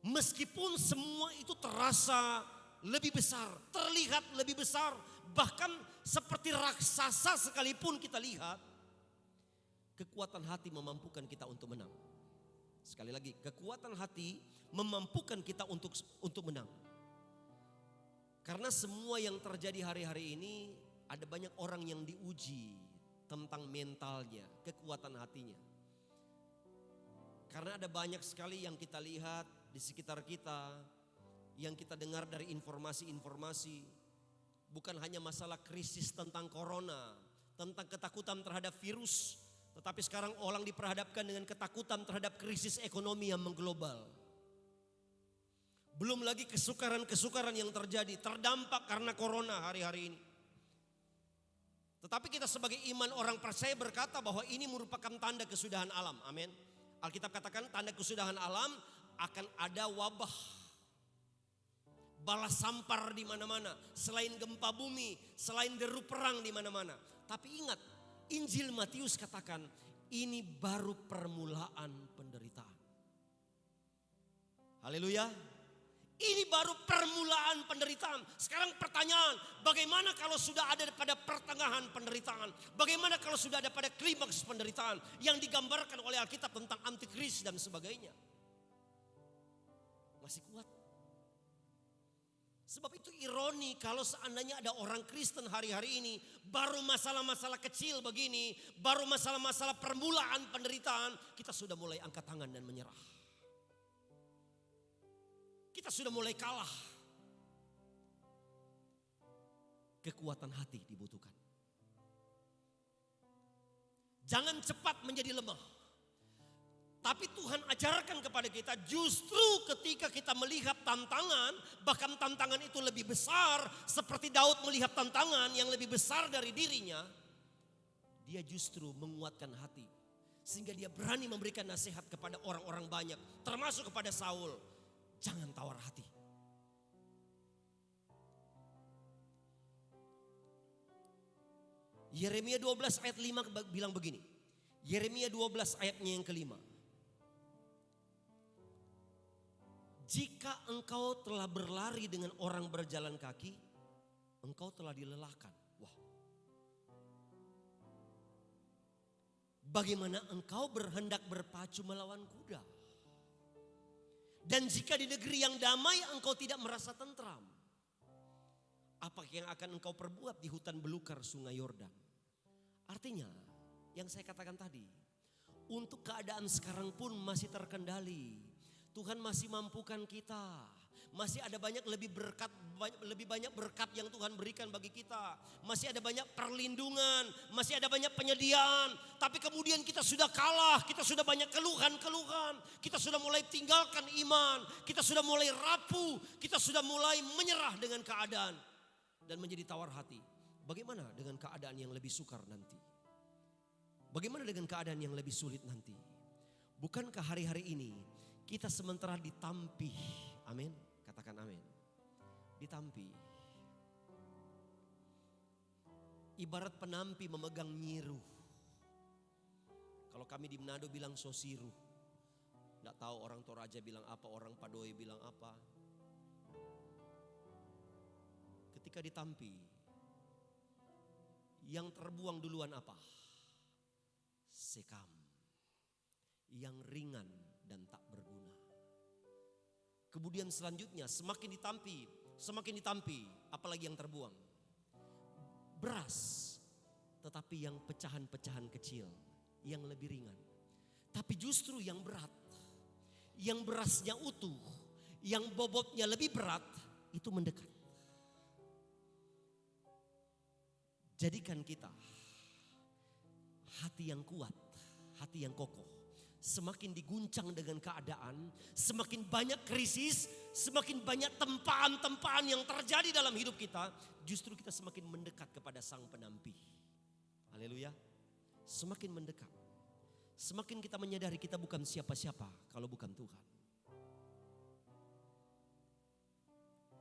[SPEAKER 2] Meskipun semua itu terasa lebih besar, terlihat lebih besar, bahkan seperti raksasa sekalipun kita lihat, kekuatan hati memampukan kita untuk menang. Sekali lagi, kekuatan hati memampukan kita untuk menang. Karena semua yang terjadi hari-hari ini, ada banyak orang yang diuji tentang mentalnya, kekuatan hatinya. Karena ada banyak sekali yang kita lihat di sekitar kita, yang kita dengar dari informasi-informasi. Bukan hanya masalah krisis tentang corona, tentang ketakutan terhadap virus. Tetapi sekarang orang diperhadapkan dengan ketakutan terhadap krisis ekonomi yang mengglobal. Belum lagi kesukaran-kesukaran yang terjadi, terdampak karena corona hari-hari ini. Tetapi kita sebagai iman orang percaya berkata bahwa ini merupakan tanda kesudahan alam. Amin. Alkitab katakan tanda kesudahan alam akan ada wabah. Bala sampar di mana-mana, selain gempa bumi, selain deru perang di mana-mana. Tapi ingat, Injil Matius katakan, ini baru permulaan penderitaan. Haleluya. Ini baru permulaan penderitaan. Sekarang pertanyaan, bagaimana kalau sudah ada pada pertengahan penderitaan? Bagaimana kalau sudah ada pada klimaks penderitaan yang digambarkan oleh Alkitab tentang antikris dan sebagainya? Masih kuat. Sebab itu ironi kalau seandainya ada orang Kristen hari-hari ini baru masalah-masalah kecil begini, baru masalah-masalah permulaan penderitaan, kita sudah mulai angkat tangan dan menyerah. Kita sudah mulai kalah. Kekuatan hati dibutuhkan. Jangan cepat menjadi lemah. Tapi Tuhan ajarkan kepada kita justru ketika kita melihat tantangan, bahkan tantangan itu lebih besar, seperti Daud melihat tantangan yang lebih besar dari dirinya, dia justru menguatkan hati. Sehingga dia berani memberikan nasihat kepada orang-orang banyak, termasuk kepada Saul. Jangan tawar hati. Yeremia 12 ayat 5 bilang begini. Yeremia 12 ayatnya yang kelima. Jika engkau telah berlari dengan orang berjalan kaki, engkau telah dilelahkan. Wah. Bagaimana engkau berhendak berpacu melawan kuda? Dan jika di negeri yang damai engkau tidak merasa tentram, apa yang akan engkau perbuat di hutan belukar sungai Yordan? Artinya, yang saya katakan tadi, untuk keadaan sekarang pun masih terkendali. Tuhan masih mampukan kita. Masih ada banyak lebih banyak berkat yang Tuhan berikan bagi kita. Masih ada banyak perlindungan, masih ada banyak penyediaan. Tapi kemudian kita sudah kalah, kita sudah banyak keluhan-keluhan. Kita sudah mulai tinggalkan iman, kita sudah mulai rapuh, kita sudah mulai menyerah dengan keadaan dan menjadi tawar hati. Bagaimana dengan keadaan yang lebih sukar nanti? Bagaimana dengan keadaan yang lebih sulit nanti? Bukankah hari-hari ini kita sementara ditampi, amin, katakan amin, ditampi. Ibarat penampi memegang nyiru. Kalau kami di Manado bilang sosiru. Tidak tahu orang Toraja bilang apa, orang Padoe bilang apa. Ketika ditampi, yang terbuang duluan apa? Sekam. Yang ringan dan tak berguna. Kemudian selanjutnya semakin ditampi, apalagi yang terbuang? Beras, tetapi yang pecahan-pecahan kecil, yang lebih ringan. Tapi justru yang berat, yang berasnya utuh, yang bobotnya lebih berat, itu mendekat. Jadikan kita hati yang kuat, hati yang kokoh. Semakin diguncang dengan keadaan, semakin banyak krisis, semakin banyak tempaan-tempaan yang terjadi dalam hidup kita, justru kita semakin mendekat kepada Sang Penampi. Haleluya. Semakin mendekat. Semakin kita menyadari kita bukan siapa-siapa kalau bukan Tuhan.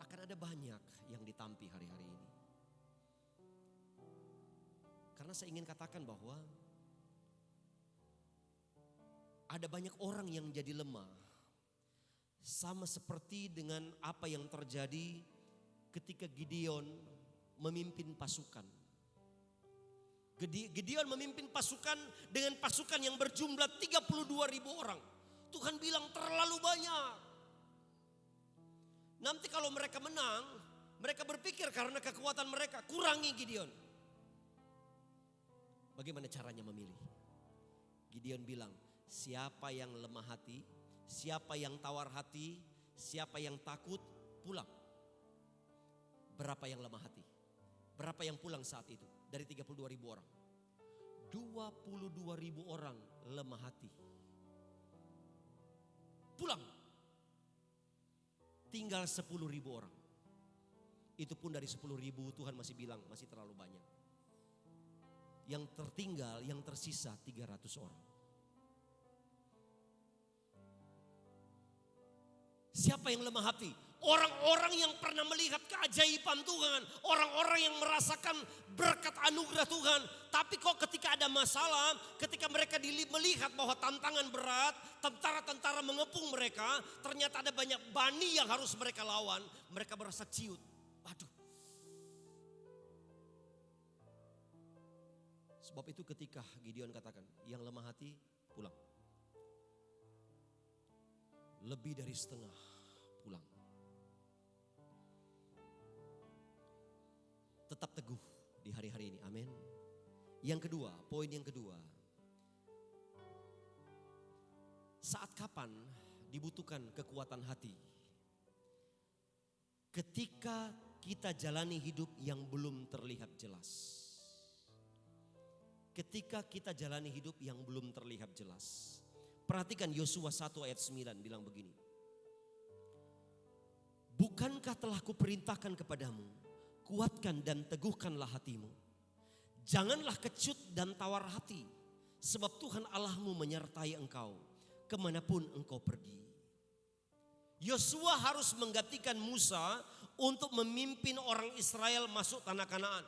[SPEAKER 2] Akan ada banyak yang ditampi hari-hari ini. Karena saya ingin katakan bahwa ada banyak orang yang jadi lemah. Sama seperti dengan apa yang terjadi ketika Gideon memimpin pasukan. Gideon memimpin pasukan dengan pasukan yang berjumlah 32.000 orang. Tuhan bilang terlalu banyak. Nanti kalau mereka menang, mereka berpikir karena kekuatan mereka, kurangi Gideon. Bagaimana caranya memilih? Gideon bilang, siapa yang lemah hati, siapa yang tawar hati, siapa yang takut, pulang. Berapa yang lemah hati? Berapa yang pulang saat itu? Dari 32.000 orang. 22.000 orang lemah hati. Pulang. Tinggal 10.000 orang. Itu pun dari 10.000 Tuhan masih bilang masih terlalu banyak. Yang tertinggal, yang tersisa 300 orang. Siapa yang lemah hati? Orang-orang yang pernah melihat keajaiban Tuhan, orang-orang yang merasakan berkat anugerah Tuhan. Tapi kok ketika ada masalah, ketika mereka melihat bahwa tantangan berat, tentara-tentara mengepung mereka, ternyata ada banyak bani yang harus mereka lawan, mereka merasa ciut. Waduh. Sebab itu ketika Gideon katakan, yang lemah hati pulang. Lebih dari setengah pulang. Tetap teguh di hari-hari ini, amin. Yang kedua, poin yang kedua. Saat kapan dibutuhkan kekuatan hati? Ketika kita jalani hidup yang belum terlihat jelas. Ketika kita jalani hidup yang belum terlihat jelas. Perhatikan Yosua 1 ayat 9 bilang begini. Bukankah telah kuperintahkan kepadamu, kuatkan dan teguhkanlah hatimu. Janganlah kecut dan tawar hati, sebab Tuhan Allahmu menyertai engkau kemanapun engkau pergi. Yosua harus menggantikan Musa untuk memimpin orang Israel masuk tanah Kanaan.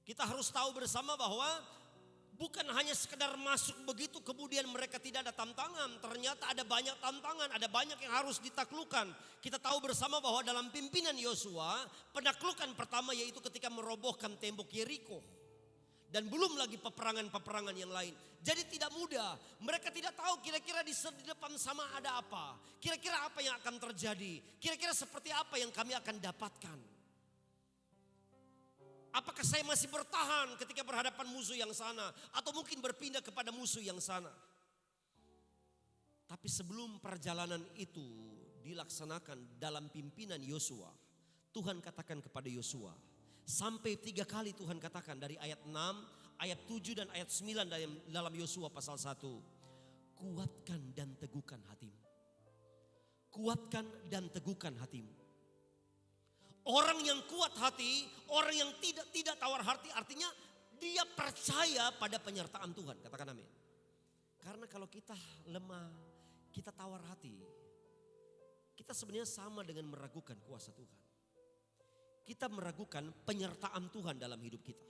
[SPEAKER 2] Kita harus tahu bersama bahwa bukan hanya sekedar masuk begitu kemudian mereka tidak ada tantangan. Ternyata ada banyak tantangan, ada banyak yang harus ditaklukkan. Kita tahu bersama bahwa dalam pimpinan Yosua, penaklukan pertama yaitu ketika merobohkan tembok Yeriko. Dan belum lagi peperangan-peperangan yang lain. Jadi tidak mudah. Mereka tidak tahu kira-kira di depan sama ada apa. Kira-kira apa yang akan terjadi. Kira-kira seperti apa yang kami akan dapatkan. Apakah saya masih bertahan ketika berhadapan musuh yang sana? Atau mungkin berpindah kepada musuh yang sana? Tapi sebelum perjalanan itu dilaksanakan dalam pimpinan Yosua, Tuhan katakan kepada Yosua, sampai 3 kali Tuhan katakan dari ayat 6, ayat 7 dan ayat 9 dalam Yosua pasal 1. Kuatkan dan teguhkan hatimu. Kuatkan dan teguhkan hatimu. Orang yang kuat hati, orang yang tidak tawar hati, artinya dia percaya pada penyertaan Tuhan. Katakan amin. Karena kalau kita lemah, kita tawar hati, kita sebenarnya sama dengan meragukan kuasa Tuhan. Kita meragukan penyertaan Tuhan dalam hidup kita.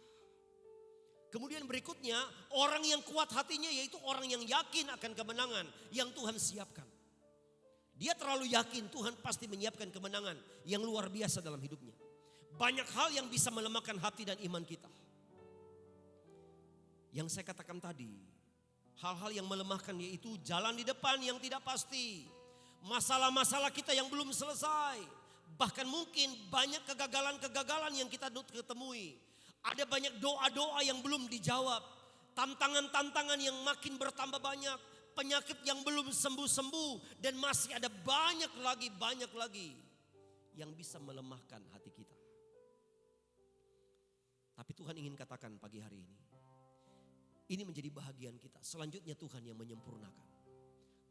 [SPEAKER 2] Kemudian berikutnya, orang yang kuat hatinya yaitu orang yang yakin akan kemenangan yang Tuhan siapkan. Dia terlalu yakin Tuhan pasti menyiapkan kemenangan yang luar biasa dalam hidupnya. Banyak hal yang bisa melemahkan hati dan iman kita. Yang saya katakan tadi, hal-hal yang melemahkan yaitu jalan di depan yang tidak pasti. Masalah-masalah kita yang belum selesai. Bahkan mungkin banyak kegagalan-kegagalan yang kita ketemui. Ada banyak doa-doa yang belum dijawab. Tantangan-tantangan yang makin bertambah banyak. Penyakit yang belum sembuh-sembuh. Dan masih ada banyak lagi yang bisa melemahkan hati kita. Tapi Tuhan ingin katakan pagi hari ini. Ini menjadi bahagian kita. Selanjutnya Tuhan yang menyempurnakan.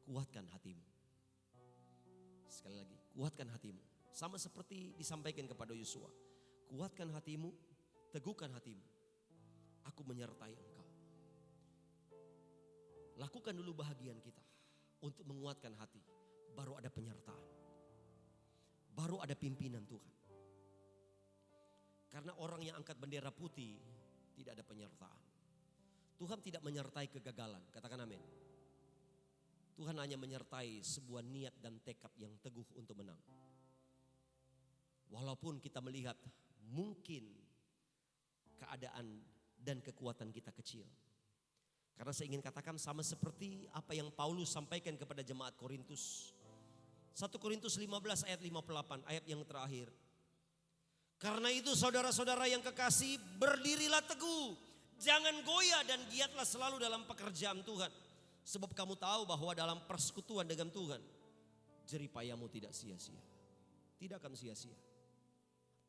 [SPEAKER 2] Kuatkan hatimu. Sekali lagi, kuatkan hatimu. Sama seperti disampaikan kepada Yosua. Kuatkan hatimu, teguhkan hatimu. Aku menyertai engkau. Lakukan dulu bahagian kita untuk menguatkan hati. Baru ada penyertaan. Baru ada pimpinan Tuhan. Karena orang yang angkat bendera putih tidak ada penyertaan. Tuhan tidak menyertai kegagalan. Katakan amin. Tuhan hanya menyertai sebuah niat dan tekad yang teguh untuk menang. Walaupun kita melihat mungkin keadaan dan kekuatan kita kecil. Karena saya ingin katakan sama seperti apa yang Paulus sampaikan kepada jemaat Korintus. 1 Korintus 15 ayat 58, ayat yang terakhir. Karena itu saudara-saudara yang kekasih, berdirilah teguh. Jangan goyah dan giatlah selalu dalam pekerjaan Tuhan. Sebab kamu tahu bahwa dalam persekutuan dengan Tuhan, jeripayamu tidak sia-sia. Tidak akan sia-sia.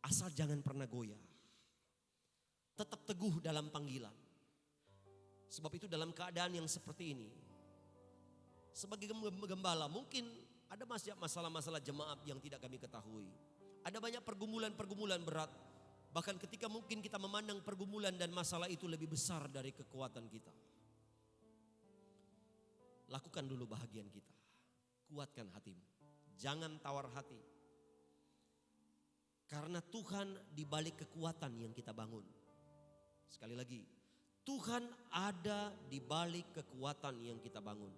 [SPEAKER 2] Asal jangan pernah goyah. Tetap teguh dalam panggilan. Sebab itu dalam keadaan yang seperti ini, sebagai gembala mungkin ada masalah-masalah jemaat yang tidak kami ketahui. Ada banyak pergumulan-pergumulan berat. Bahkan ketika mungkin kita memandang pergumulan dan masalah itu lebih besar dari kekuatan kita. Lakukan dulu bahagian kita. Kuatkan hatimu. Jangan tawar hati. Karena Tuhan di balik kekuatan yang kita bangun. Sekali lagi, Tuhan ada di balik kekuatan yang kita bangun.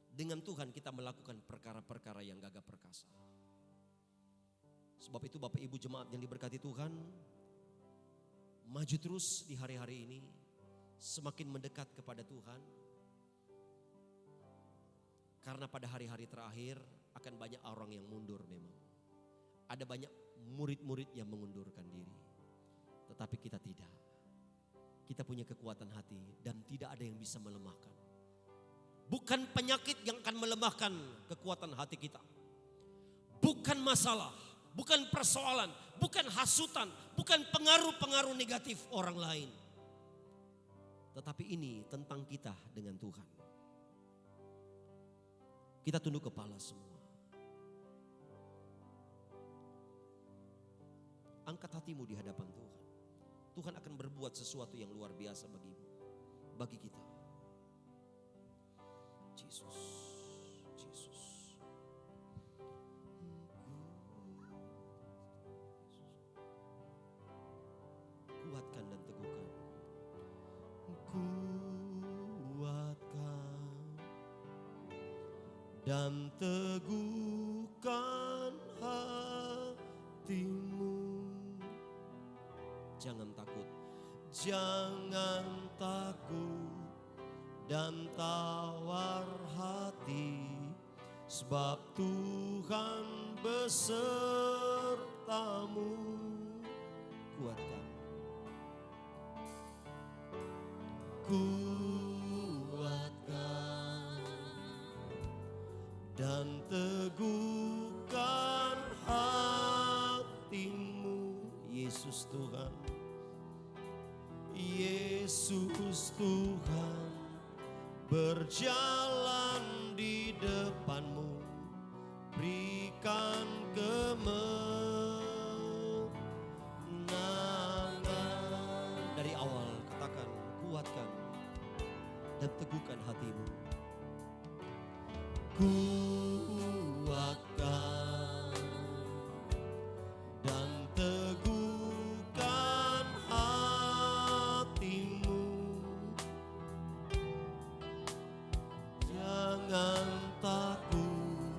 [SPEAKER 2] Dengan Tuhan kita melakukan perkara-perkara yang gagah perkasa. Sebab itu Bapak Ibu jemaat yang diberkati Tuhan, maju terus di hari-hari ini, semakin mendekat kepada Tuhan. Karena pada hari-hari terakhir akan banyak orang yang mundur memang. Ada banyak murid-murid yang mengundurkan diri. Tetapi kita tidak. Kita punya kekuatan hati dan tidak ada yang bisa melemahkan. Bukan penyakit yang akan melemahkan kekuatan hati kita. Bukan masalah, bukan persoalan, bukan hasutan, bukan pengaruh-pengaruh negatif orang lain. Tetapi ini tentang kita dengan Tuhan. Kita tunduk kepala semua. Angkat hatimu di hadapan Tuhan. Tuhan akan berbuat sesuatu yang luar biasa bagi kita. Yesus, Yesus. Kuatkan dan teguhkan. Kuatkan dan teguhkan hatimu. Jangan takut, jangan takut dan tawar hati, sebab Tuhan besertamu. Kuatkan, kuatkan dan teguhkan hatimu. Yesus Tuhan, Yesus Tuhan, berjalan di depanmu, berikan kemenangan. Dari awal katakan, kuatkan dan teguhkan hatimu. Kuatkan dan teguhkan hatimu. Jangan takut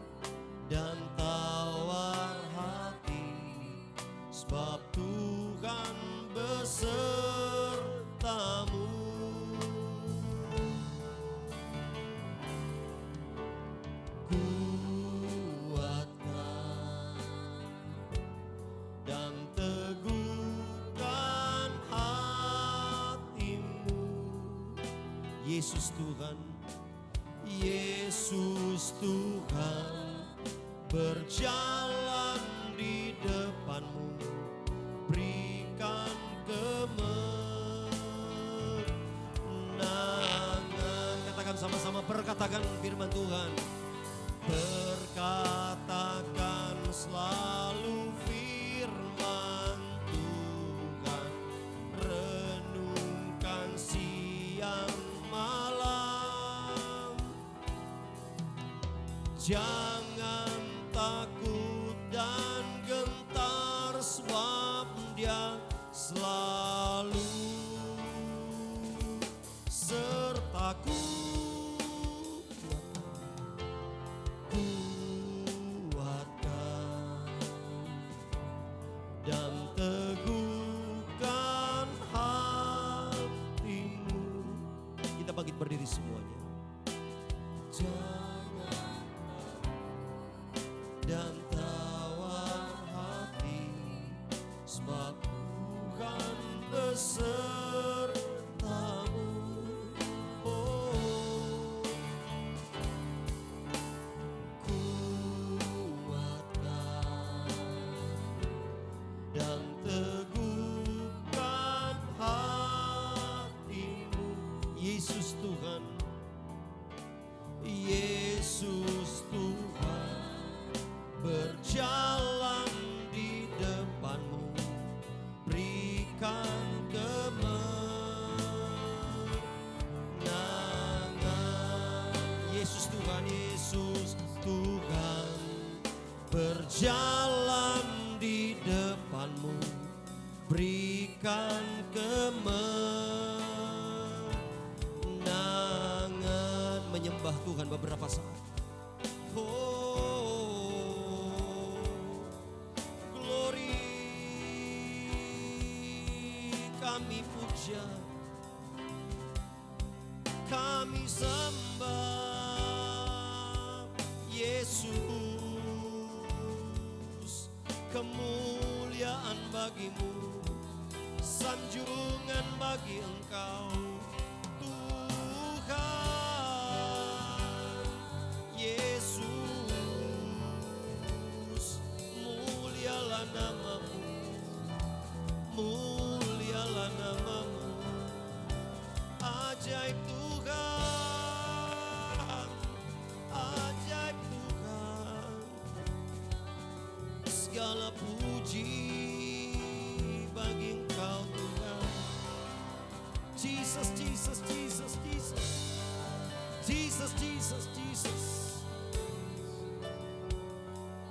[SPEAKER 2] dan tawar hati, sebab Tuhan besertamu. Kuatkan dan teguhkan hatimu. Yesus Tuhan, Yesus Tuhan, berjalan di depanmu, berikan kemenangan. Katakan sama-sama, perkatakan firman Tuhan. Perkatakan selalu firman Tuhan, renungkan siang malam. Jangan takut dan gentar, sebab Dia selalu sertaku. Kuatkan dan teguhkan hatimu. Kita bangkit berdiri semuanya. Jangan dan tawar hati, sebab Tuhan besertamu. Oh, kuatkan dan teguhkan hatimu. Yesus Tuhan, Yesus Tuhan, berjalan di depanmu, berikan kemenangan. Yesus Tuhan, Yesus Tuhan, berjalan di depanmu, akan kemenangan. Menyembah Tuhan beberapa saat. Oh, glory, kami puja, kami sembah Yesus. Kemuliaan bagimu, sanjungan bagi Engkau Tuhan Yesus. Mulialah namamu, mulialah namamu. Ajaib Tuhan, ajaib Tuhan. Segala puji bagi Engkau Tuhan. Jesus, Jesus, Jesus, Jesus. Jesus, Jesus, Jesus.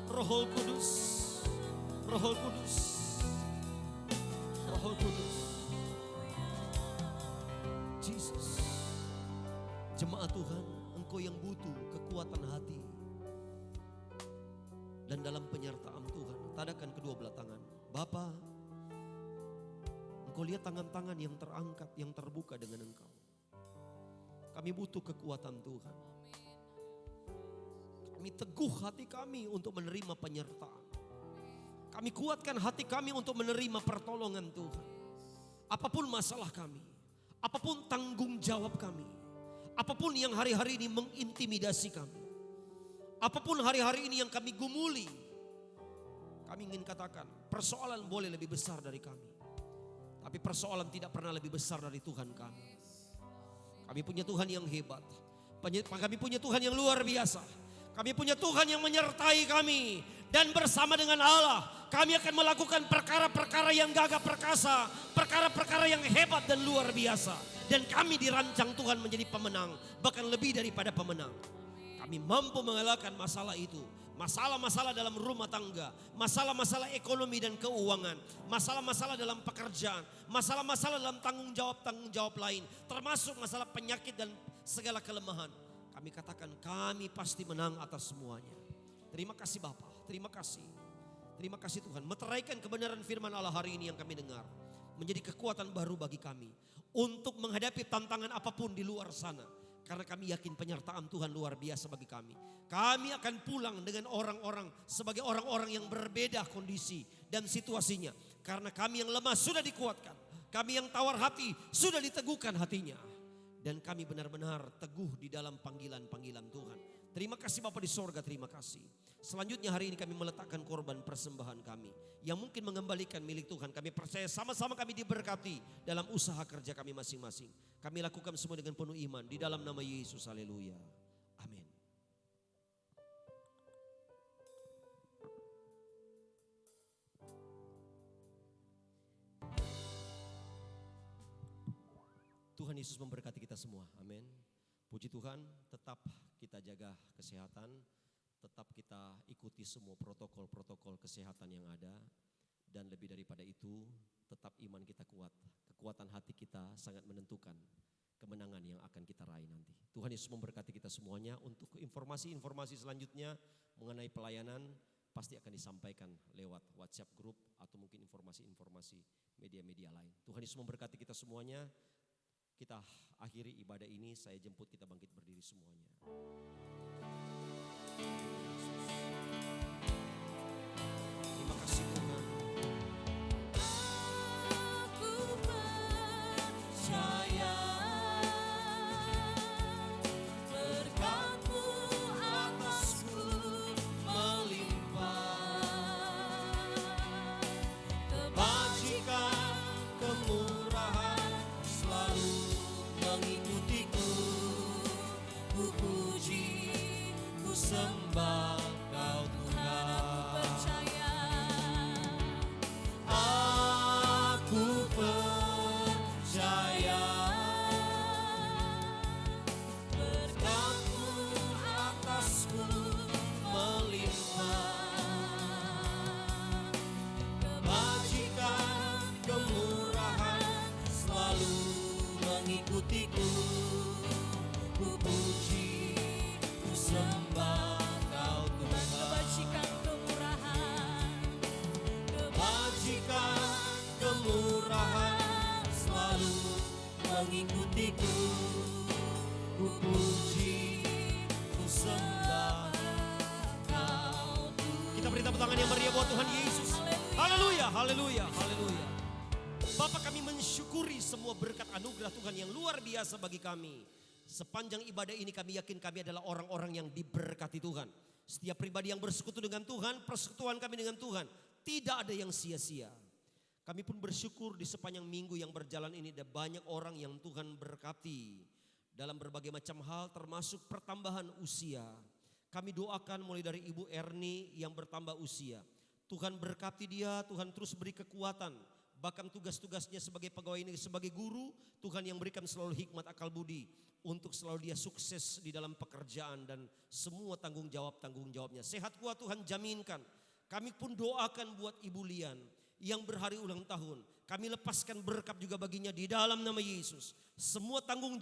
[SPEAKER 2] Roh Kudus, Roh Kudus, Roh Kudus. Jesus. Jemaat Tuhan, Engkau yang butuh kekuatan hati dan dalam penyertaan Tuhan, tadakan kedua belah tangan. Bapa, Engkau lihat tangan-tangan yang terangkat, yang terbuka dengan Engkau. Kami butuh kekuatan Tuhan. Kami teguh hati kami untuk menerima penyertaan. Kami kuatkan hati kami untuk menerima pertolongan Tuhan. Apapun masalah kami, apapun tanggung jawab kami, apapun yang hari-hari ini mengintimidasi kami, apapun hari-hari ini yang kami gumuli, kami ingin katakan persoalan boleh lebih besar dari kami, tapi persoalan tidak pernah lebih besar dari Tuhan kami. Kami punya Tuhan yang hebat, kami punya Tuhan yang luar biasa, kami punya Tuhan yang menyertai kami. Dan bersama dengan Allah kami akan melakukan perkara-perkara yang gagah perkasa, perkara-perkara yang hebat dan luar biasa. Dan kami dirancang Tuhan menjadi pemenang, bahkan lebih daripada pemenang. Kami mampu mengalahkan masalah itu. Masalah-masalah dalam rumah tangga, masalah-masalah ekonomi dan keuangan, masalah-masalah dalam pekerjaan, masalah-masalah dalam tanggung jawab lain, termasuk masalah penyakit dan segala kelemahan. Kami katakan kami pasti menang atas semuanya. Terima kasih Bapa, terima kasih. Terima kasih Tuhan, meteraikan kebenaran firman Allah hari ini yang kami dengar. Menjadi kekuatan baru bagi kami untuk menghadapi tantangan apapun di luar sana. Karena kami yakin penyertaan Tuhan luar biasa bagi kami. Kami akan pulang dengan orang-orang sebagai orang-orang yang berbeda kondisi dan situasinya. Karena kami yang lemah sudah dikuatkan. Kami yang tawar hati sudah diteguhkan hatinya. Dan kami benar-benar teguh di dalam panggilan-panggilan Tuhan. Terima kasih Bapa di sorga, terima kasih. Selanjutnya hari ini kami meletakkan korban persembahan kami. Yang mungkin mengembalikan milik Tuhan. Kami percaya sama-sama kami diberkati dalam usaha kerja kami masing-masing. Kami lakukan semua dengan penuh iman di dalam nama Yesus, haleluya. Amin. Tuhan Yesus memberkati kita semua, amin. Puji Tuhan, tetap kita jaga kesehatan, tetap kita ikuti semua protokol-protokol kesehatan yang ada. Dan lebih daripada itu, tetap iman kita kuat. Kekuatan hati kita sangat menentukan kemenangan yang akan kita raih nanti. Tuhan Yesus memberkati kita semuanya. Untuk informasi-informasi selanjutnya mengenai pelayanan pasti akan disampaikan lewat WhatsApp group atau mungkin informasi-informasi media-media lain. Tuhan Yesus memberkati kita semuanya. Kita akhiri ibadah ini, saya jemput kita bangkit berdiri semuanya. Terima kasih Tuhan.
[SPEAKER 1] Aku percaya berkat-Mu atasku melimpah,
[SPEAKER 2] Kebajikan, kemurahan selalu mengikutiku. Ku puji, ku sembah Kau Tuhan.
[SPEAKER 1] percaya
[SPEAKER 2] mengikutiku. Ku puji, ku sembah Kau Tuhan.
[SPEAKER 1] Kebajikan kemurahan,
[SPEAKER 2] Kebajikan kemurahan selalu mengikutiku. Ku puji, ku sembah Kau Tuhan. Kita beri tepuk tangan yang meriah buat Tuhan Yesus. Haleluya, haleluya, haleluya. Bapak, kami mensyukuri semua berkat anugerah Tuhan yang luar biasa bagi kami. Sepanjang ibadah ini kami yakin kami adalah orang-orang yang diberkati Tuhan. Setiap pribadi yang bersekutu dengan Tuhan, persekutuan kami dengan Tuhan tidak ada yang sia-sia. Kami pun bersyukur di sepanjang minggu yang berjalan ini ada banyak orang yang Tuhan berkati dalam berbagai macam hal, termasuk pertambahan usia. Kami doakan mulai dari Ibu Erni yang bertambah usia. Tuhan berkati dia, Tuhan terus beri kekuatan. Bahkan tugas-tugasnya sebagai pegawai negeri, sebagai guru, Tuhan yang berikan selalu hikmat akal budi untuk selalu dia sukses di dalam pekerjaan dan semua tanggung jawabnya. Sehat kuat Tuhan jaminkan. Kami pun doakan buat Ibu Lian yang berhari ulang tahun. Kami lepaskan berkat juga baginya di dalam nama Yesus. Semua tanggung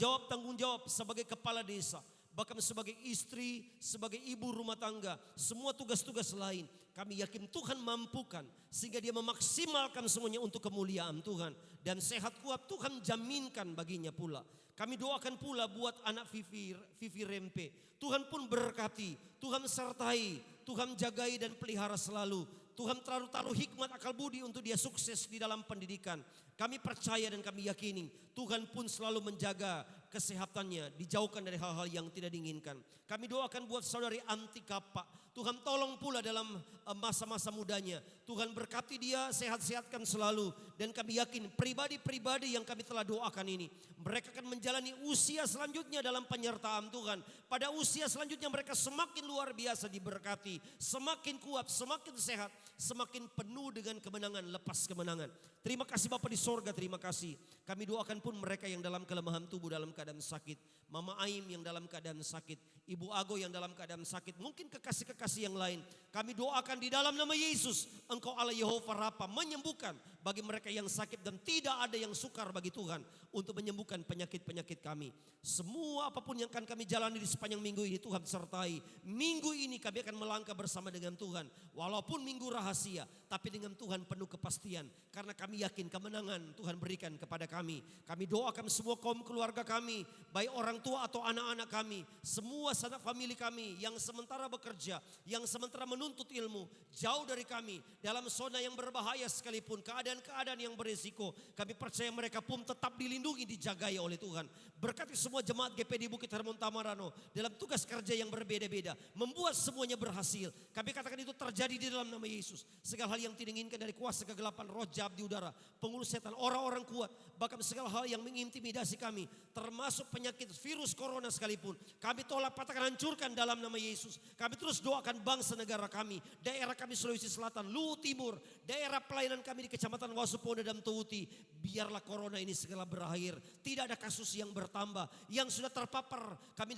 [SPEAKER 2] jawab sebagai kepala desa, bahkan sebagai istri, sebagai ibu rumah tangga, semua tugas-tugas lain. Kami yakin Tuhan mampukan sehingga dia memaksimalkan semuanya untuk kemuliaan Tuhan. Dan sehat kuat Tuhan jaminkan baginya pula. Kami doakan pula buat anak Vivi Rempe. Tuhan pun berkati, Tuhan sertai, Tuhan jagai dan pelihara selalu. Tuhan taruh hikmat akal budi untuk dia sukses di dalam pendidikan. Kami percaya dan kami yakini Tuhan pun selalu menjaga kesehatannya, dijauhkan dari hal-hal yang tidak diinginkan. Kami doakan buat saudari Antika Pak. Tuhan tolong pula dalam masa-masa mudanya. Tuhan berkati dia, sehat-sehatkan selalu. Dan kami yakin pribadi-pribadi yang kami telah doakan ini, mereka akan menjalani usia selanjutnya dalam penyertaan Tuhan. Pada usia selanjutnya mereka semakin luar biasa diberkati, semakin kuat, semakin sehat, semakin penuh dengan kemenangan, lepas kemenangan. Terima kasih Bapak di sorga, terima kasih. Kami doakan pun mereka yang dalam kelemahan tubuh, dalam keadaan sakit. Mama Aim yang dalam keadaan sakit, Ibu Ago yang dalam keadaan sakit, mungkin kekasih-kekasih yang lain. Kami doakan di dalam nama Yesus, Engkau Allah Yehova Rafa menyembuhkan bagi mereka yang sakit dan tidak ada yang sukar bagi Tuhan untuk menyembuhkan penyakit-penyakit kami. Semua apapun yang akan kami jalani di sepanjang minggu ini Tuhan sertai. Minggu ini kami akan melangkah bersama dengan Tuhan. Walaupun minggu rahasia, tapi dengan Tuhan penuh kepastian. Karena kami yakin kemenangan Tuhan berikan kepada kami. Kami doakan semua kaum keluarga kami, baik orang tua atau anak-anak kami, semua sanak famili kami yang sementara bekerja, yang sementara menuntut ilmu, jauh dari kami, dalam zona yang berbahaya sekalipun, keadaan-keadaan yang berisiko, kami percaya mereka pun tetap dilindungi, dijagai oleh Tuhan. Berkati semua jemaat GPD Bukit Hermon Tamarano dalam tugas kerja yang berbeda-beda, membuat semuanya berhasil. Kami katakan itu terjadi di dalam nama Yesus. Segala hal yang tidak diinginkan dari kuasa kegelapan, roh jahat di udara, penghulu setan, orang-orang kuat, bahkan segala hal yang mengintimidasi kami, termasuk penyakit virus corona sekalipun, kami tolak, patahkan, hancurkan dalam nama Yesus. Kami terus doakan bangsa negara kami, daerah kami Sulawesi Selatan, Luwu Timur, daerah pelayanan kami di Kecamatan Wasuponda dan Tuuti. Biarlah corona ini segera berakhir, tidak ada kasus yang bertambah, yang sudah terpapar kami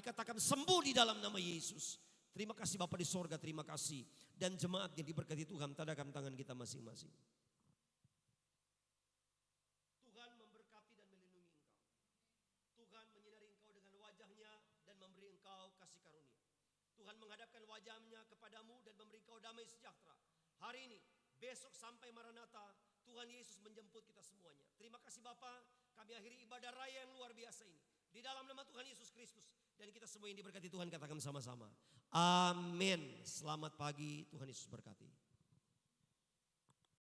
[SPEAKER 2] katakan sembuh di dalam nama Yesus. Terima kasih Bapak di sorga, terima kasih. Dan jemaat yang diberkati Tuhan, tadakan tangan kita masing-masing. Tuhan memberkati dan melindungi engkau. Tuhan menyinari engkau dengan wajahnya dan memberi engkau kasih karunia. Tuhan menghadapkan wajahnya kepadamu dan memberi engkau damai sejahtera. Hari ini, besok sampai Maranatha, Tuhan Yesus menjemput kita semuanya. Terima kasih Bapak, kami akhiri ibadah raya yang luar biasa ini. Di dalam nama Tuhan Yesus Kristus. Dan kita semua yang diberkati Tuhan katakan sama-sama. Amin. Selamat pagi, Tuhan Yesus berkati.